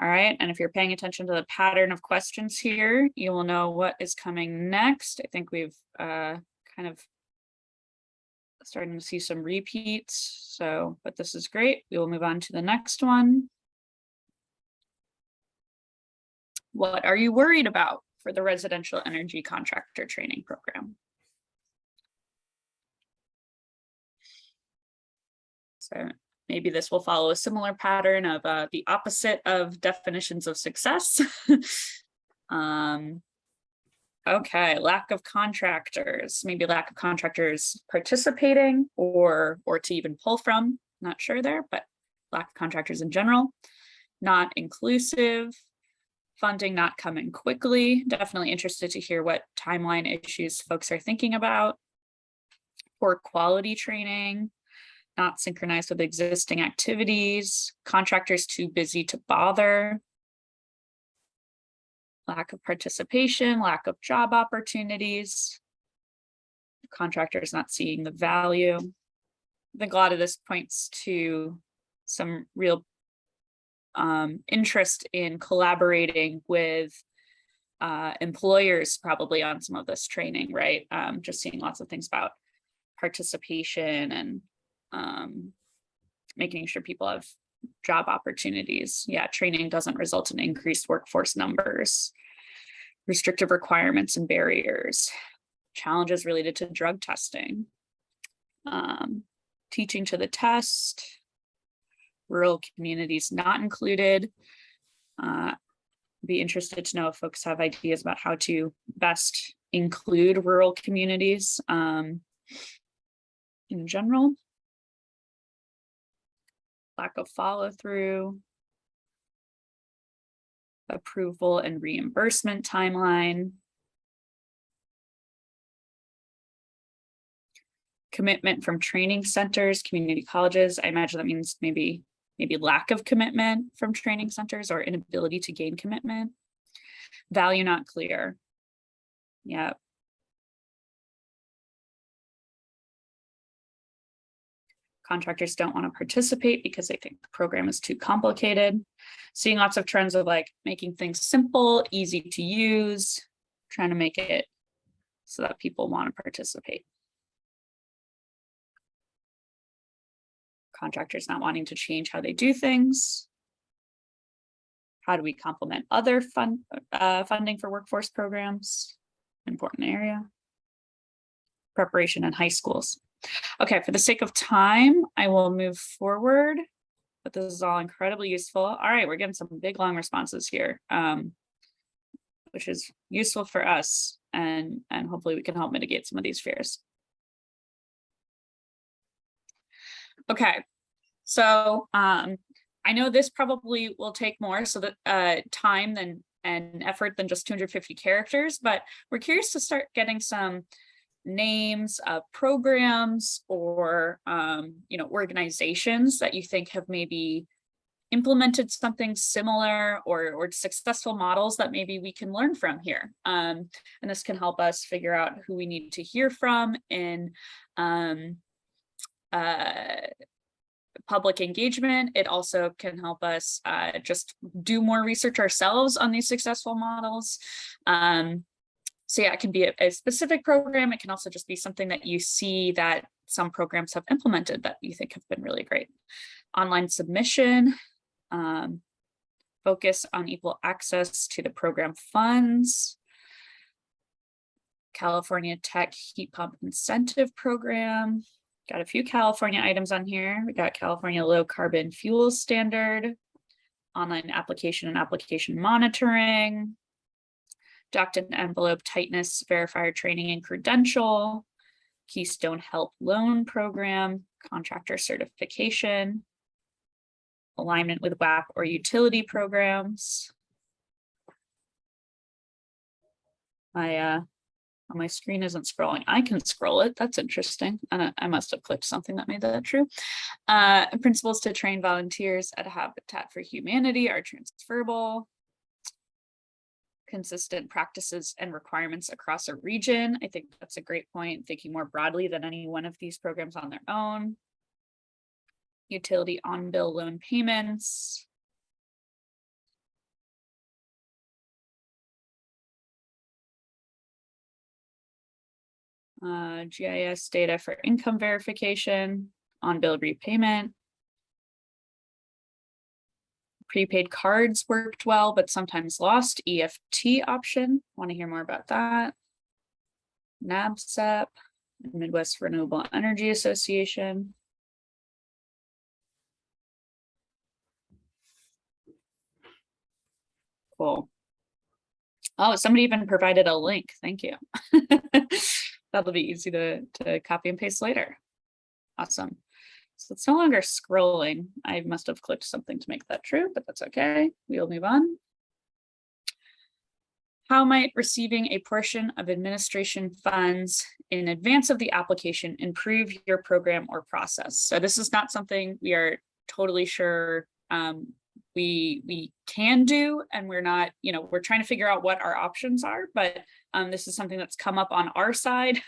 All right, and if you're paying attention to the pattern of questions here, you will know what is coming next. I think we've kind of starting to see some repeats, but this is great. We will move on to the next one. What are you worried about for the residential energy contractor training program? So maybe this will follow a similar pattern of the opposite of definitions of success. Okay, lack of contractors, maybe lack of contractors participating or to even pull from, not sure there, but lack of contractors in general, not inclusive, funding not coming quickly. Definitely interested to hear what timeline issues folks are thinking about. Poor quality training, not synchronized with existing activities, contractors too busy to bother, lack of participation, lack of job opportunities, contractors not seeing the value. I think a lot of this points to some real interest in collaborating with employers probably on some of this training, right? Just seeing lots of things about participation and making sure people have job opportunities. Yeah, training doesn't result in increased workforce numbers, restrictive requirements and barriers, challenges related to drug testing, teaching to the test, rural communities not included. Be interested to know if folks have ideas about how to best include rural communities in general. Lack of follow through, approval and reimbursement timeline, commitment from training centers, community colleges. I imagine that means maybe lack of commitment from training centers or inability to gain commitment. Value not clear. Yeah. Contractors don't want to participate because they think the program is too complicated. Seeing lots of trends of like making things simple, easy to use, trying to make it so that people want to participate. Contractors not wanting to change how they do things. How do we complement other funding for workforce programs? Important area. Preparation in high schools. Okay, for the sake of time, I will move forward, but this is all incredibly useful. All right, we're getting some big, long responses here, which is useful for us, and hopefully we can help mitigate some of these fears. Okay, so I know this probably will take more time and effort than just 250 characters, but we're curious to start getting some names of programs or organizations that you think have maybe implemented something similar or successful models that maybe we can learn from here. And this can help us figure out who we need to hear from in public engagement. It also can help us just do more research ourselves on these successful models. So yeah, it can be a specific program. It can also just be something that you see that some programs have implemented that you think have been really great. Online submission, focus on equal access to the program funds, California Tech Heat Pump Incentive Program. Got a few California items on here. We got California Low Carbon Fuel Standard, online application and application monitoring, duct and envelope tightness verifier training and credential, Keystone Help Loan Program, contractor certification, alignment with WAP or utility programs. My screen isn't scrolling. I can scroll it. That's interesting. And I must have clicked something that made that true. Principles to train volunteers at Habitat for Humanity are transferable. Consistent practices and requirements across a region. I think that's a great point, thinking more broadly than any one of these programs on their own. Utility on-bill loan payments. GIS data for income verification, on-bill repayment. Prepaid cards worked well, but sometimes lost. EFT option. Want to hear more about that? NASEO, Midwest Renewable Energy Association. Cool. Oh, somebody even provided a link. Thank you. That'll be easy to copy and paste later. Awesome. So it's no longer scrolling. I must have clicked something to make that true, but that's okay. We'll move on. How might receiving a portion of administration funds in advance of the application improve your program or process? So this is not something we are totally sure we can do, and we're not, we're trying to figure out what our options are, but this is something that's come up on our side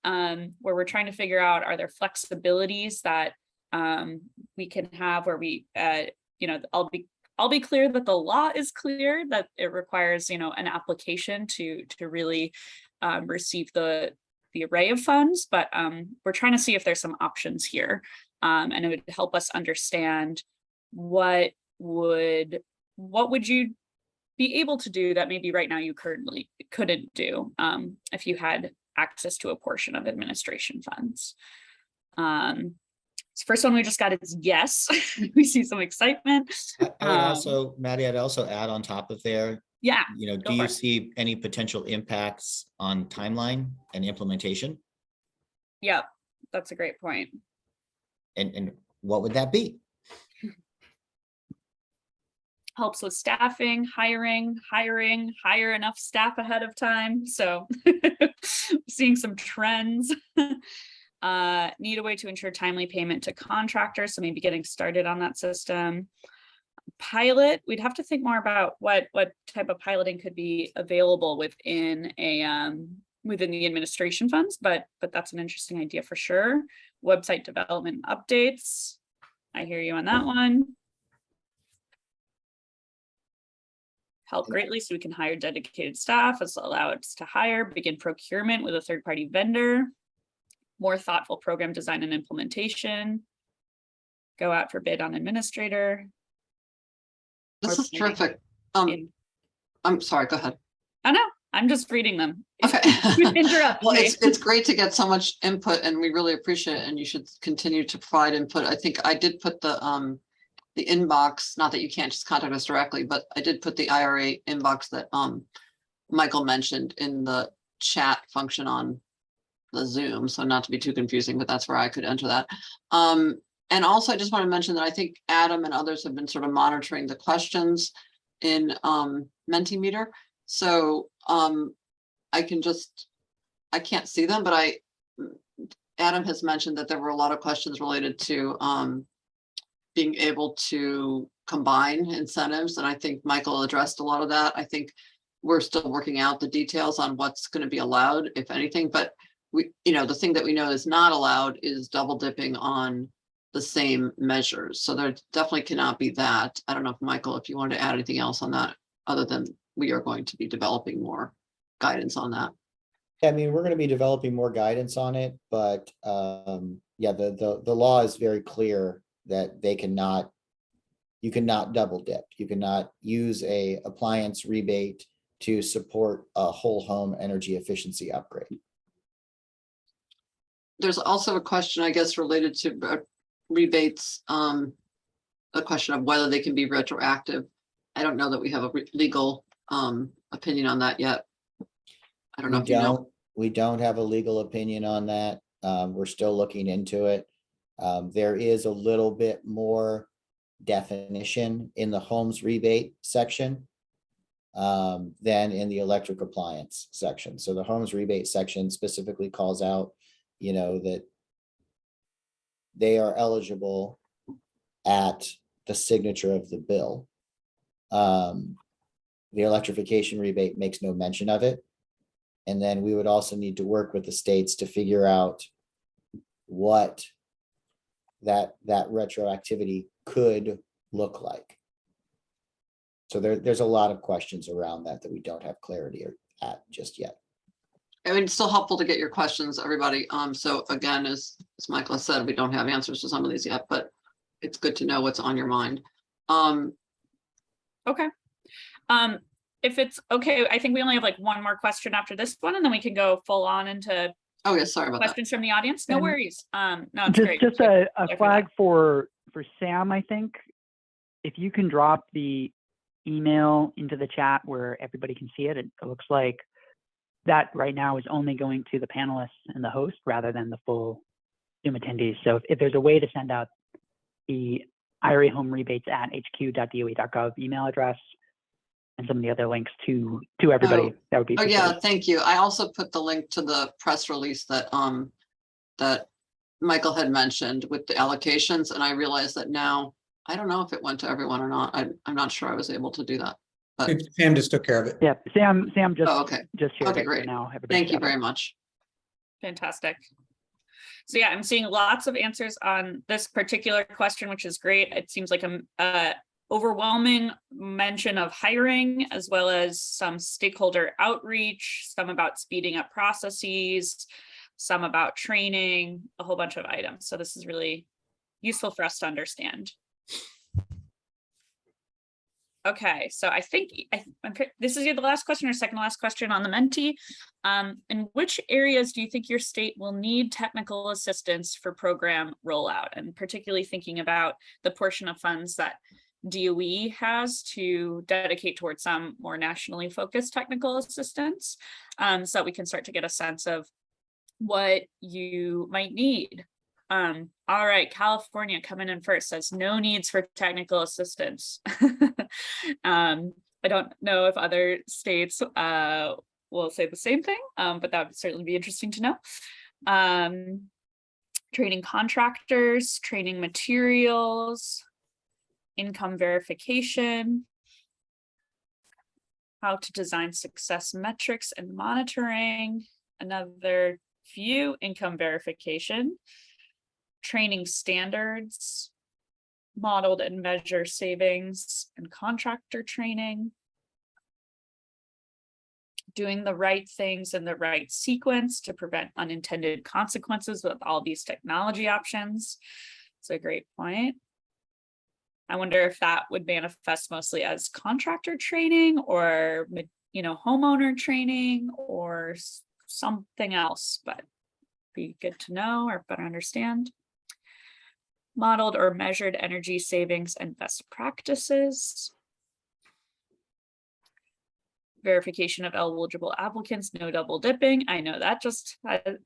where we're trying to figure out, are there flexibilities that we can have where we, I'll be clear that the law is clear that it requires, an application to really receive the array of funds, but we're trying to see if there's some options here, and it would help us understand what would you be able to do that maybe right now you currently couldn't do if you had access to a portion of administration funds. So first one we just got is yes. We see some excitement. I would also, Maddie, I'd also add on top of there, yeah, do you see any potential impacts on timeline and implementation? Yeah, that's a great point. And what would that be? Helps with staffing, hiring, hire enough staff ahead of time. So seeing some trends. Need a way to ensure timely payment to contractors. So maybe getting started on that system. Pilot, we'd have to think more about what type of piloting could be available within within the administration funds, but that's an interesting idea for sure. Website development updates. I hear you on that one. Help greatly so we can hire dedicated staff, as allow us to hire, begin procurement with a third-party vendor, more thoughtful program design and implementation, go out for bid on administrator. This is terrific. I'm sorry, go ahead. Oh no, I'm just reading them. Okay. Interrupt Well, me. it's great to get so much input, and we really appreciate it, and you should continue to provide input. I think I did put the inbox, not that you can't just contact us directly, but I did put the IRA inbox that Michael mentioned in the chat function on the Zoom. So not to be too confusing, but that's where I could enter that. And also I just want to mention that I think Adam and others have been sort of monitoring the questions in Mentimeter. So I can't see them, but Adam has mentioned that there were a lot of questions related to being able to combine incentives. And I think Michael addressed a lot of that. I think we're still working out the details on what's going to be allowed, if anything, but the thing that we know is not allowed is double dipping on the same measures. So there definitely cannot be that. I don't know if Michael, if you want to add anything else on that, other than we are going to be developing more guidance on that. I mean, we're going to be developing more guidance on it, but yeah, the law is very clear that you cannot double dip. You cannot use a appliance rebate to support a whole home energy efficiency upgrade. There's also a question, I guess, related to rebates, a question of whether they can be retroactive. I don't know that we have a legal opinion on that yet. I don't know if you know. We don't have a legal opinion on that. We're still looking into it. There is a little bit more definition in the homes rebate section than in the electric appliance section. So the homes rebate section specifically calls out, that they are eligible at the signature of the bill. The electrification rebate makes no mention of it. And then we would also need to work with the states to figure out what that retroactivity could look like. So there's a lot of questions around that we don't have clarity at just yet. I mean, it's still helpful to get your questions, everybody. So again, as Michael has said, we don't have answers to some of these yet, but it's good to know what's on your mind. Okay. If it's okay, I think we only have like one more question after this one, and then we can go full on into Oh yeah, sorry about questions from the audience. No And worries. No, it's great. Just a Sorry flag for Sam, I think. If you can drop the email into the chat where everybody can see it, it looks like that right now is only going to the panelists and the host rather than the full Zoom attendees. So if there's a way to send out the IRA home rebates at hq.doe.gov email address and some of the other links to everybody, that would be Oh, appreciated. yeah, thank you. I also put the link to the press release that that Michael had mentioned with the allocations, and I realized that now, I don't know if it went to everyone or not. I'm not sure I was able to do that. But Sam just took care of it. Yeah, Sam just oh, okay. just shared Okay, it, so great. now everybody Thank should you have it. very much. Fantastic. So yeah, I'm seeing lots of answers on this particular question, which is great. It seems like a overwhelming mention of hiring, as well as some stakeholder outreach, some about speeding up processes, some about training, a whole bunch of items. So this is really useful for us to understand. Okay, so I think this is the last question or second to last question on the Menti. In which areas do you think your state will need technical assistance for program rollout? And particularly thinking about the portion of funds that DOE has to dedicate towards some more nationally focused technical assistance, so that we can start to get a sense of what you might need. All right, California coming in first, says no needs for technical assistance. I don't know if other states will say the same thing, but that would certainly be interesting to know. Training contractors, training materials, income verification, how to design success metrics and monitoring, another few, income verification, training standards, modeled and measure savings and contractor training, doing the right things in the right sequence to prevent unintended consequences with all these technology options. It's a great point. I wonder if that would manifest mostly as contractor training or, homeowner training or something else, but be good to know or better understand. Modeled or measured energy savings and best practices. Verification of eligible applicants, no double dipping. I know that just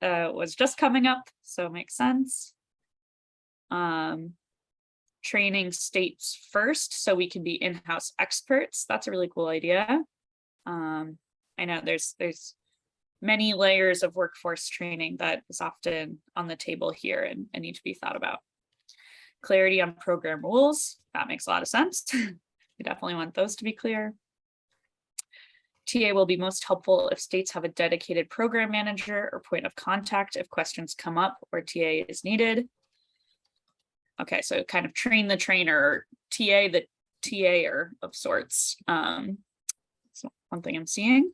was just coming up, so it makes sense. Training states first so we can be in-house experts. That's a really cool idea. I know there's many layers of workforce training that is often on the table here and need to be thought about. Clarity on program rules, that makes a lot of sense. We definitely want those to be clear. TA will be most helpful if states have a dedicated program manager or point of contact if questions come up or TA is needed. Okay, so kind of train the trainer, or TA the TA-er of sorts. So one thing I'm seeing.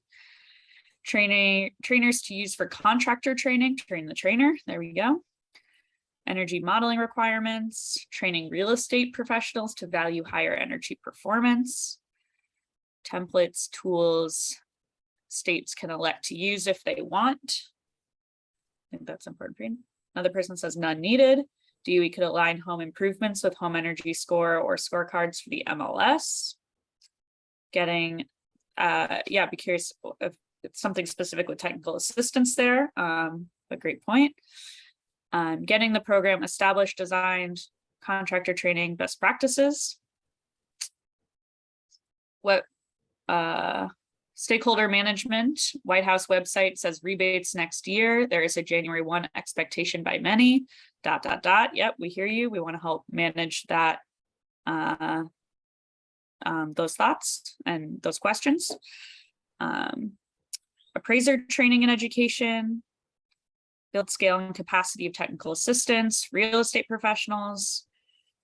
Trainers to use for contractor training, train the trainer, there we go. Energy modeling requirements, training real estate professionals to value higher energy performance. Templates, tools, states can elect to use if they want. I think that's important for you. Another person says none needed. DOE could align home improvements with home energy score or scorecards for the MLS. Getting, be curious if it's something specific with technical assistance there. A great point. Getting the program established, designed, contractor training, best practices. What stakeholder management, White House website says rebates next year. There is a January 1 expectation by many, ... Yep, we hear you. We want to help manage that, those thoughts and those questions. Appraiser training and education, build scale and capacity of technical assistance, real estate professionals,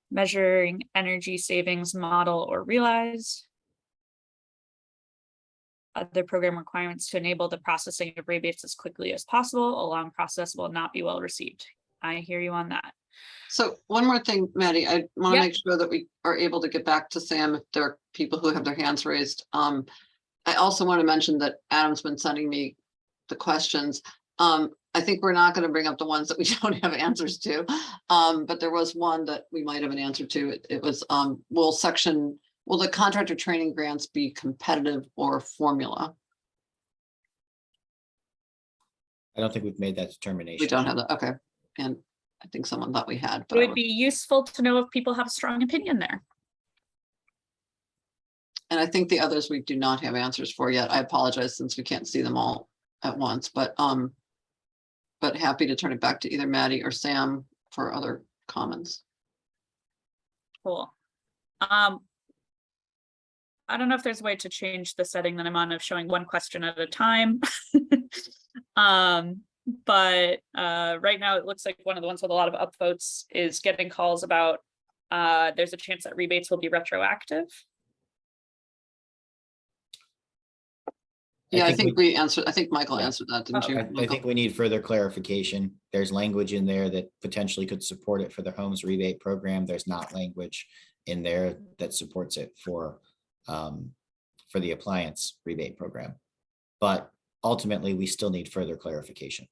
measuring energy savings model or realize. Other program requirements to enable the processing of rebates as quickly as possible. A long process will not be well received. I hear you on that. So one more thing, Maddie, I want to Yep. make sure that we are able to get back to Sam if there are people who have their hands raised. I also want to mention that Adam's been sending me the questions. I think we're not going to bring up the ones that we don't have answers to. But there was one that we might have an answer to. It was, will the contractor training grants be competitive or formula? I don't think we've made that determination. We don't have that. Okay. And I think someone thought we had, It but I would be useful to know if people have a strong opinion there. and I think the others we do not have answers for yet. I apologize since we can't see them all at once, but happy to turn it back to either Maddie or Sam for other comments. Cool. I don't know if there's a way to change the setting that I'm on of showing one question at a time. But right now it looks like one of the ones with a lot of upvotes is getting calls about there's a chance that rebates will be retroactive. Yeah, I think we answered, I think Michael Yeah. answered that, didn't you? I think we need further clarification. There's language in there that potentially could support it for the homes rebate program. There's not language in there that supports it for the appliance rebate program. But ultimately, we still need further clarification.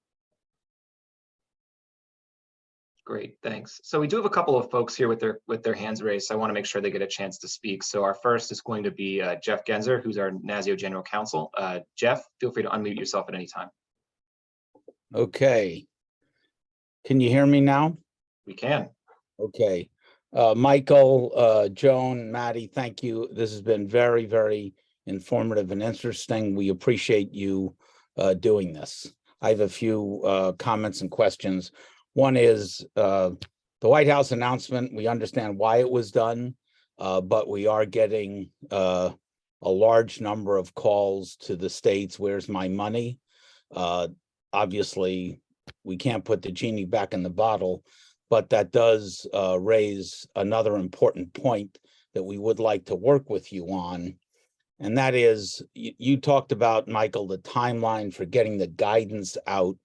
Great, thanks. So we do have a couple of folks here with their hands raised, so I want to make sure they get a chance to speak. So our first is going to be Jeff Genzer, who's our NASEO General Counsel. Jeff, feel free to unmute yourself at any time. Okay. Can you hear me now? We can. Okay. Michael, Joan, Maddie, thank you. This has been very, very informative and interesting. We appreciate you doing this. I have a few comments and questions. One is the White House announcement. We understand why it was done, but we are getting a large number of calls to the states. Where's my money? Obviously, we can't put the genie back in the bottle, but that does raise another important point that we would like to work with you on. And that is, you talked about, Michael, the timeline for getting the guidance out,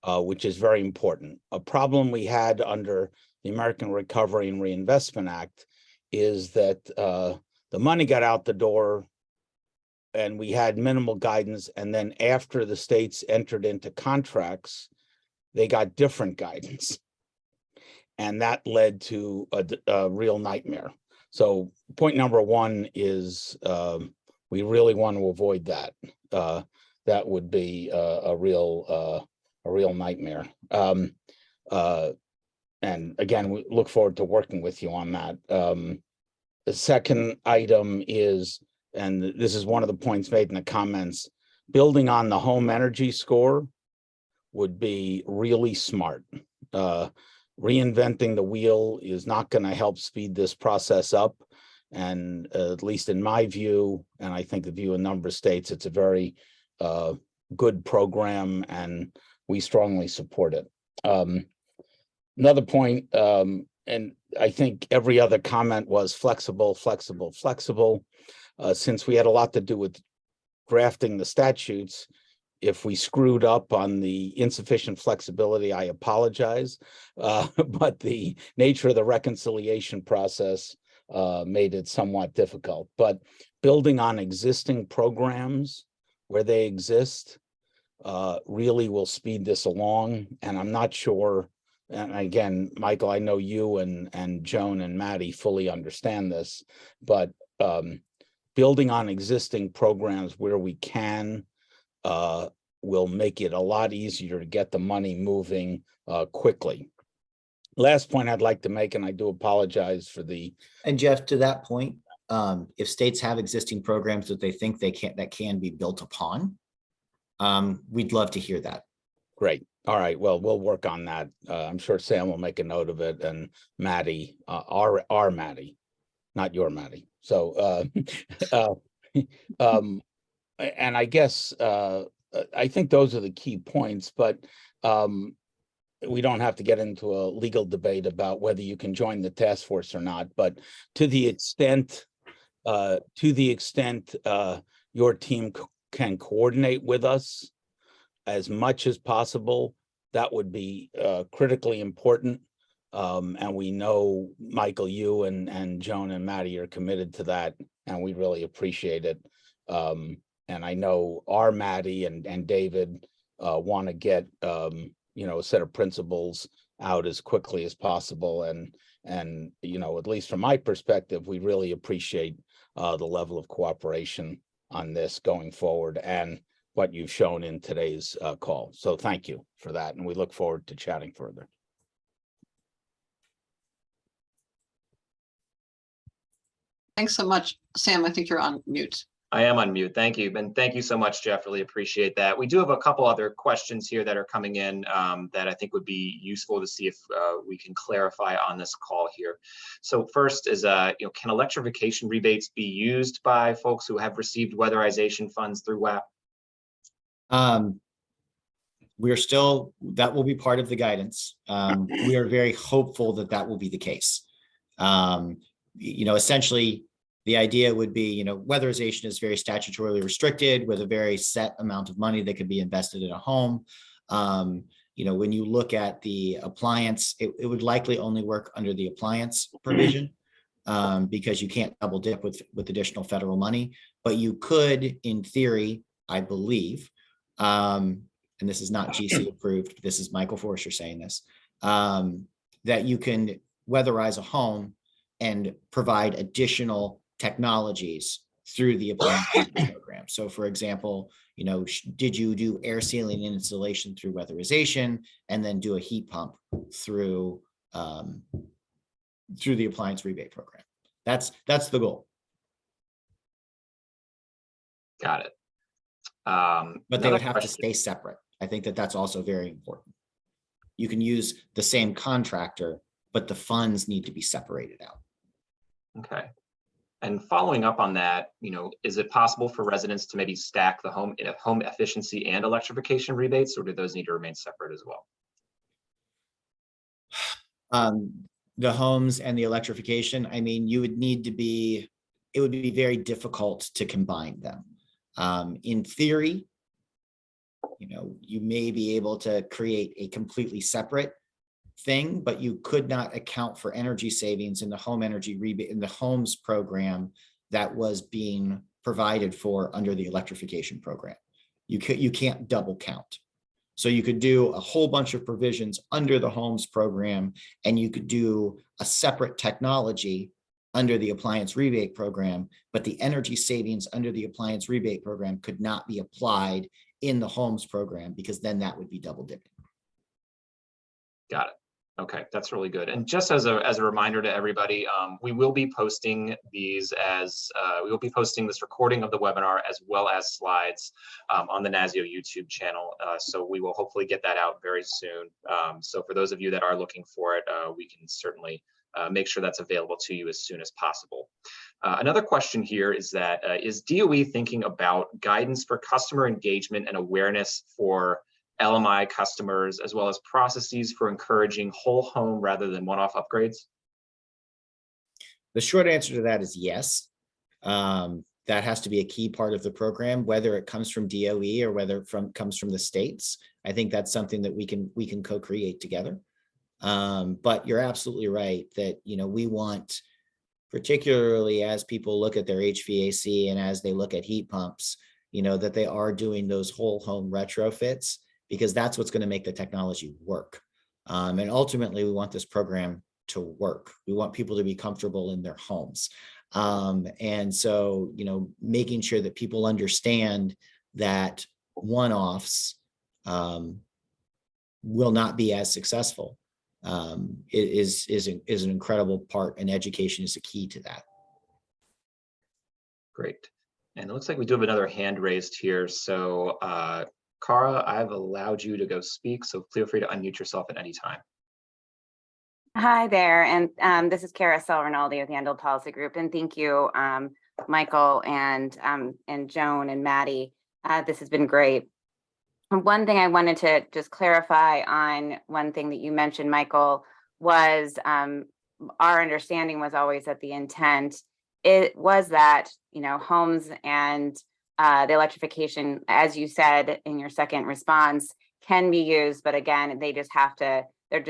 which is very important. A problem we had under the American Recovery and Reinvestment Act is that the money got out the door and we had minimal guidance. And then after the states entered into contracts, they got different guidance. And that led to a real nightmare. So point number one is we really want to avoid that. That would be a real nightmare. And again, we look forward to working with you on that. The second item is, and this is one of the points made in the comments, building on the home energy score would be really smart. Reinventing the wheel is not going to help speed this process up. And at least in my view, and I think the view in a number of states, it's a very good program and we strongly support it. Another point, and I think every other comment was flexible, flexible, flexible. Since we had a lot to do with drafting the statutes, if we screwed up on the insufficient flexibility, I apologize. But the nature of the reconciliation process made it somewhat difficult. But building on existing programs where they exist really will speed this along. And I'm not sure, and again, Michael, I know you and Joan and Maddie fully understand this, but building on existing programs where we can will make it a lot easier to get the money moving quickly. Last point I'd like to make, and I do apologize for the. And Jeff, to that point, if states have existing programs that they think that can be built upon, we'd love to hear that. Great. All right. Well, we'll work on that. I'm sure Sam will make a note of it, and Maddie, our Maddie, not your Maddie. So, and I guess I think those are the key points, but we don't have to get into a legal debate about whether you can join the task force or not. But to the extent your team can coordinate with us as much as possible, that would be critically important. And we know, Michael, you and Joan and Maddie are committed to that, and we really appreciate it. And I know our Maddie and David want to get a set of principles out as quickly as possible. And at least from my perspective, we really appreciate the level of cooperation on this going forward and what you've shown in today's call. So thank you for that, and we look forward to chatting further. Thanks so much, Sam. I think you're on mute. I am on mute. Thank you. And thank you so much, Jeff. Really appreciate that. We do have a couple other questions here that are coming in that I think would be useful to see if we can clarify on this call here. So first is, can electrification rebates be used by folks who have received weatherization funds through WAP? That will be part of the guidance. We are very hopeful that that will be the case. Essentially, the idea would be, weatherization is very statutorily restricted with a very set amount of money that could be invested in a home. When you look at the appliance, it would likely only work under the appliance provision because you can't double dip with additional federal money. But you could, in theory, I believe, and this is not GC approved, this is Michael Forster saying this, that you can weatherize a home and provide additional technologies through the appliance program. So for example, did you do air sealing and insulation through weatherization and then do a heat pump through the appliance rebate program? That's the goal. Got it. But they would have to stay separate. I think that's also very important. You can use the same contractor, but the funds need to be separated out. Okay. And following up on that, is it possible for residents to maybe stack the home efficiency and electrification rebates, or do those need to remain separate as well? The homes and the electrification, it would be very difficult to combine them. In theory, you may be able to create a completely separate thing, but you could not account for energy savings in the home energy rebate in the homes program that was being provided for under the electrification program. You can't double count. So you could do a whole bunch of provisions under the homes program, and you could do a separate technology under the appliance rebate program, but the energy savings under the appliance rebate program could not be applied in the homes program because then that would be double dipping. Got it. Okay, that's really good. And just as a reminder to everybody, we will be posting these we will be posting this recording of the webinar as well as slides on the NASEO YouTube channel. So we will hopefully get that out very soon. So for those of you that are looking for it, we can certainly make sure that's available to you as soon as possible. Another question here is that is DOE thinking about guidance for customer engagement and awareness for LMI customers, as well as processes for encouraging whole home rather than one-off upgrades? The short answer to that is yes. That has to be a key part of the program, whether it comes from DOE or whether it comes from the states. I think that's something that we can co-create together. But you're absolutely right that we want, particularly as people look at their HVAC and as they look at heat pumps, that they are doing those whole home retrofits, because that's what's going to make the technology work. And ultimately, we want this program to work. We want people to be comfortable in their homes. And so, making sure that people understand that one-offs will not be as successful is an incredible part, and education is a key to that. Great. And it looks like we do have another hand raised here. So Cara, I've allowed you to go speak, so feel free to unmute yourself at any time. Hi there, and this is Cara Rinaldi of the Endel Policy Group, and thank you, Michael and Joan and Maddie. This has been great. One thing I wanted to just clarify on one thing that you mentioned, Michael, was our understanding was always that the intent was that homes and the electrification, as you said in your second response, can be used, but again, there just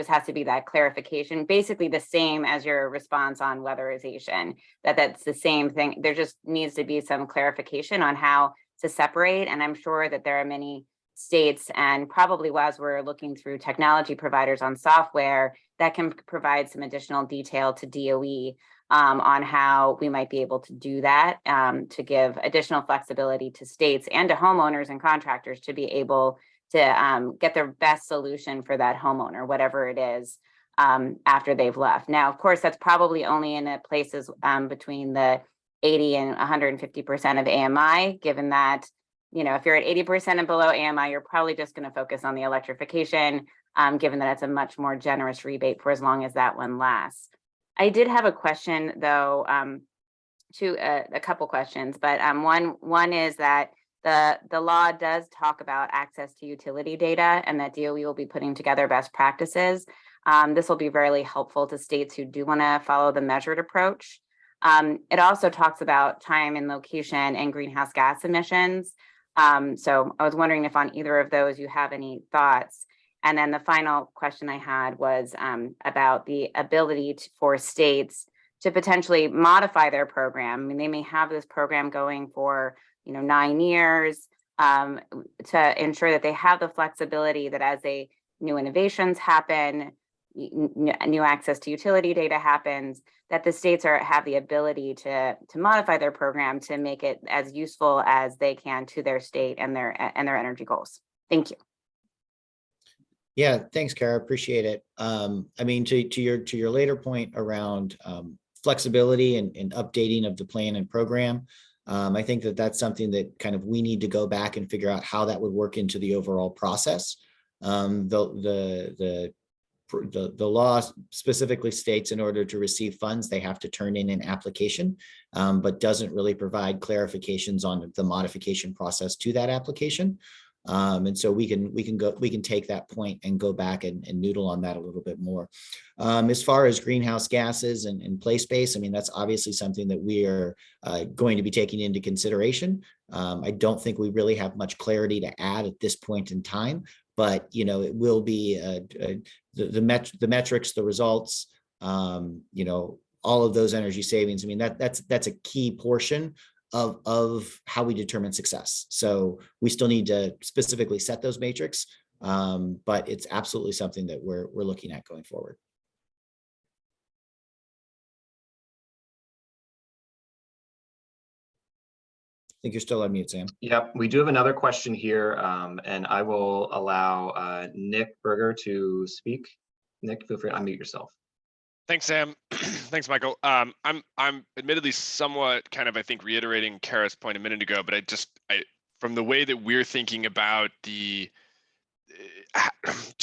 has to be that clarification, basically the same as your response on weatherization, that's the same thing. There just needs to be some clarification on how to separate. And I'm sure that there are many states, and probably as we're looking through technology providers on software, that can provide some additional detail to DOE on how we might be able to do that, to give additional flexibility to states and to homeowners and contractors to be able to get their best solution for that homeowner, whatever it is, after they've left. Now, of course, that's probably only in places between the 80 and 150% of AMI, given that, you know, if you're at 80% and below AMI, you're probably just going to focus on the electrification, given that it's a much more generous rebate for as long as that one lasts. I did have a question though, a couple questions, but one is that the law does talk about access to utility data and that DOE will be putting together best practices. This will be very helpful to states who do want to follow the measured approach. It also talks about time and location and greenhouse gas emissions. So I was wondering if on either of those you have any thoughts. And then the final question I had was about the ability for states to potentially modify their program. I mean, they may have this program going for 9 years to ensure that they have the flexibility that as new innovations happen, new access to utility data happens, that the states have the ability to modify their program to make it as useful as they can to their state and their energy goals. Thank you. Yeah, thanks, Kara. Appreciate it. I mean, to your later point around flexibility and updating of the plan and program, I think that's something that kind of we need to go back and figure out how that would work into the overall process. The law specifically states in order to receive funds, they have to turn in an application, but doesn't really provide clarifications on the modification process to that application. And so we can take that point and go back and noodle on that a little bit more. As far as greenhouse gases and play space, I mean, that's obviously something that we are going to be taking into consideration. I don't think we really have much clarity to add at this point in time, but it will be the metrics, the results, all of those energy savings. I mean, that's a key portion of how we determine success. So we still need to specifically set those matrix, but it's absolutely something that we're looking at going forward. I think you're still on mute, Sam. Yep, we do have another question here, and I will allow Nick Berger to speak. Nick, feel free to unmute yourself. Thanks, Sam. Thanks, Michael. I'm admittedly somewhat kind of, I think, reiterating Kara's point a minute ago, but I from the way that we're thinking about to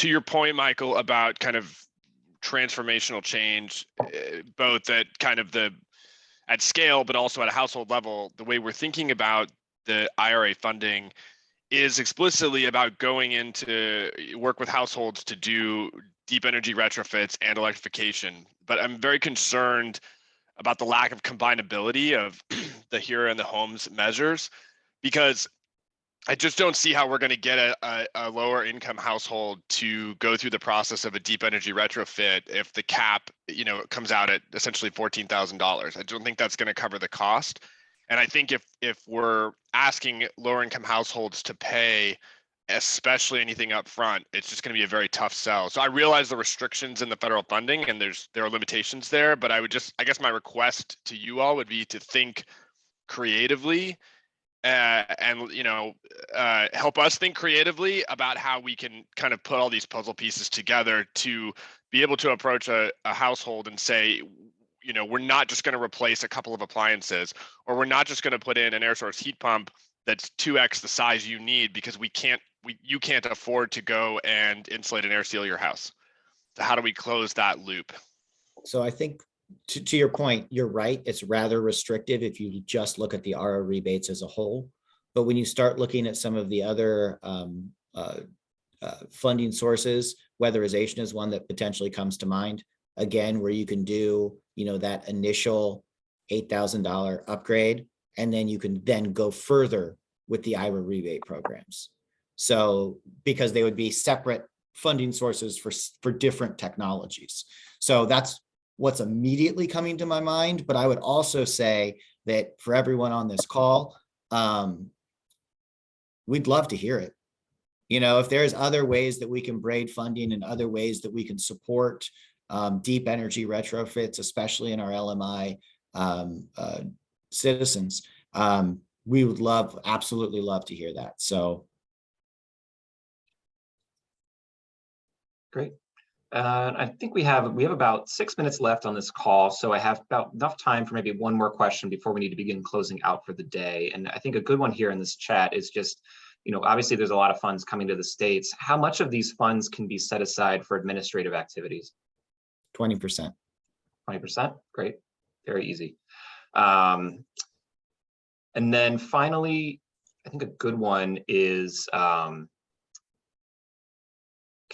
your point, Michael, about kind of transformational change, both at kind of at scale, but also at a household level, the way we're thinking about the IRA funding is explicitly about going into work with households to do deep energy retrofits and electrification. But I'm very concerned about the lack of combinability of the here and the homes measures, because I just don't see how we're going to get a lower income household to go through the process of a deep energy retrofit if the cap, comes out at essentially $14,000. I don't think that's going to cover the cost. And I think if we're asking lower income households to pay, especially anything up front, it's just going to be a very tough sell. So I realize the restrictions in the federal funding and there are limitations there, but I guess my request to you all would be to think creatively and help us think creatively about how we can kind of put all these puzzle pieces together to be able to approach a household and say, we're not just going to replace a couple of appliances, or we're not just going to put in an air source heat pump that's 2x the size you need because you can't afford to go and insulate and air seal your house. So how do we close that loop? So I think to your point, you're right. It's rather restrictive if you just look at the RO rebates as a whole. But when you start looking at some of the other funding sources, weatherization is one that potentially comes to mind. Again, where you can do, that initial $8,000 upgrade, and then you can then go further with the IRA rebate programs. So because they would be separate funding sources for different technologies. So that's what's immediately coming to my mind. But I would also say that for everyone on this call, we'd love to hear it. If there's other ways that we can braid funding and other ways that we can support deep energy retrofits, especially in our LMI citizens, we would absolutely love to hear that. So. Great. I think we have about 6 minutes left on this call, so I have about enough time for maybe one more question before we need to begin closing out for the day. And I think a good one here in this chat is just, obviously there's a lot of funds coming to the states. How much of these funds can be set aside for administrative activities? 20%. 20%, great, very easy. And then finally, I think a good one is, can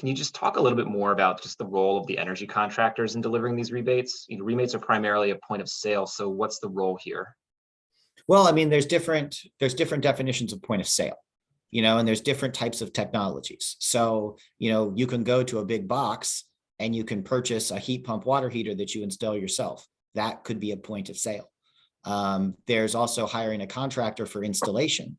you just talk a little bit more about just the role of the energy contractors in delivering these rebates? Rebates are primarily a point of sale, so what's the role here? Well, I mean, there's different definitions of point of sale, and there's different types of technologies. So, you can go to a big box and you can purchase a heat pump water heater that you install yourself. That could be a point of sale. There's also hiring a contractor for installation,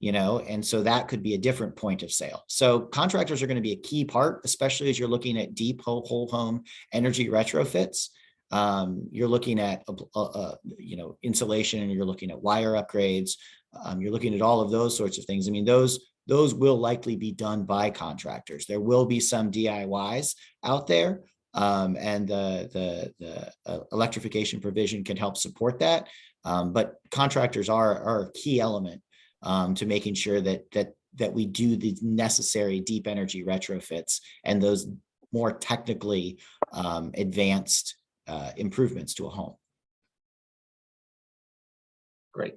and so that could be a different point of sale. So contractors are going to be a key part, especially as you're looking at deep whole home energy retrofits. You're looking at, insulation, and you're looking at wire upgrades. You're looking at all of those sorts of things. I mean, those will likely be done by contractors. There will be some DIYs out there, and the electrification provision can help support that. But contractors are a key element to making sure that we do the necessary deep energy retrofits and those more technically advanced improvements to a home. Great.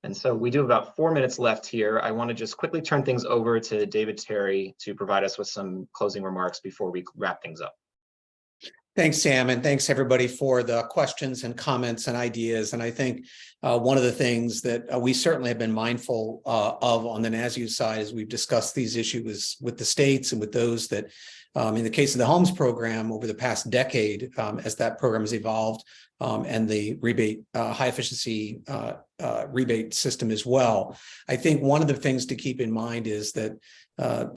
And so we do have about 4 minutes left here. I want to just quickly turn things over to David Terry to provide us with some closing remarks before we wrap things up. Thanks, Sam, and thanks everybody for the questions and comments and ideas. And I think one of the things that we certainly have been mindful of on the NASEO side as we've discussed these issues with the states and with those that, in the case of the homes program over the past decade, as that program has evolved, and the rebate, high efficiency rebate system as well. I think one of the things to keep in mind is that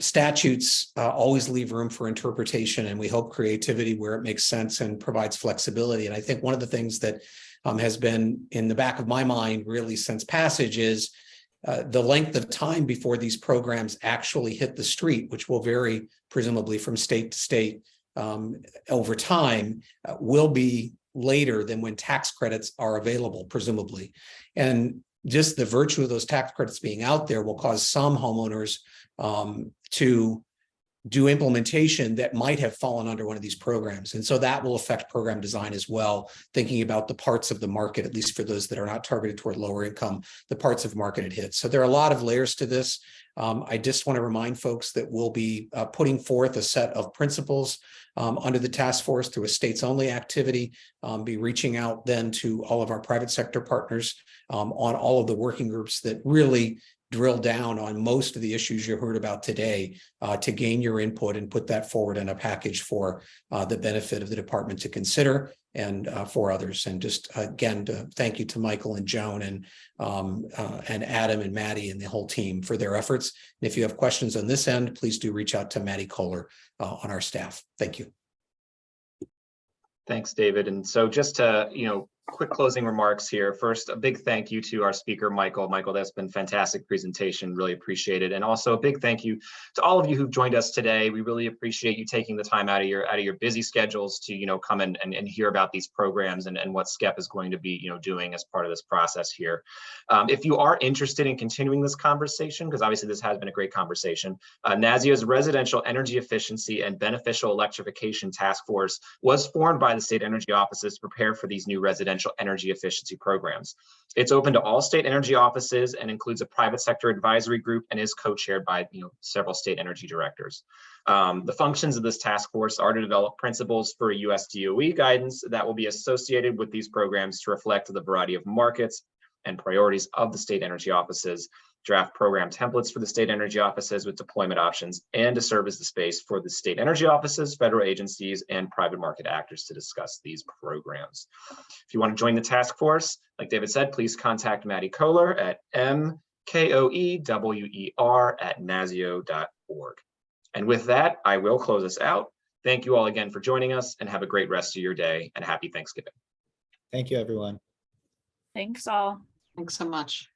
statutes always leave room for interpretation, and we hope creativity where it makes sense and provides flexibility. And I think one of the things that has been in the back of my mind really since passage is the length of time before these programs actually hit the street, which will vary presumably from state to state over time, will be later than when tax credits are available, presumably. And just the virtue of those tax credits being out there will cause some homeowners to do implementation that might have fallen under one of these programs. And so that will affect program design as well, thinking about the parts of the market, at least for those that are not targeted toward lower income, the parts of market it hits. So there are a lot of layers to this. I just want to remind folks that we'll be putting forth a set of principles under the task force through a states only activity, be reaching out then to all of our private sector partners on all of the working groups that really drill down on most of the issues you heard about today to gain your input and put that forward in a package for the benefit of the department to consider and for others. And just again, to thank you to Michael and Joan and Adam and Maddie and the whole team for their efforts. And if you have questions on this end, please do reach out to Maddie Kohler on our staff. Thank you. Thanks, David. And so just to, quick closing remarks here. First, a big thank you to our speaker, Michael. Michael, that's been a fantastic presentation. Really appreciate it. And also a big thank you to all of you who've joined us today. We really appreciate you taking the time out of your busy schedules to, come and hear about these programs and what SKEP is going to be, doing as part of this process here. If you are interested in continuing this conversation, because obviously this has been a great conversation, NASEO's Residential Energy Efficiency and Beneficial Electrification Task Force was formed by the state energy offices to prepare for these new residential energy efficiency programs. It's open to all state energy offices and includes a private sector advisory group and is co-chaired by several state energy directors. The functions of this task force are to develop principles for US DOE guidance that will be associated with these programs to reflect the variety of markets and priorities of the state energy offices, draft program templates for the state energy offices with deployment options, and to serve as the space for the state energy offices, federal agencies, and private market actors to discuss these programs. If you want to join the task force, like David said, please contact Maddie Kohler at mkoewer@naseo.org. And with that, I will close us out. Thank you all again for joining us, and have a great rest of your day, and happy Thanksgiving. Thank you, everyone. Thanks all. Thanks so much.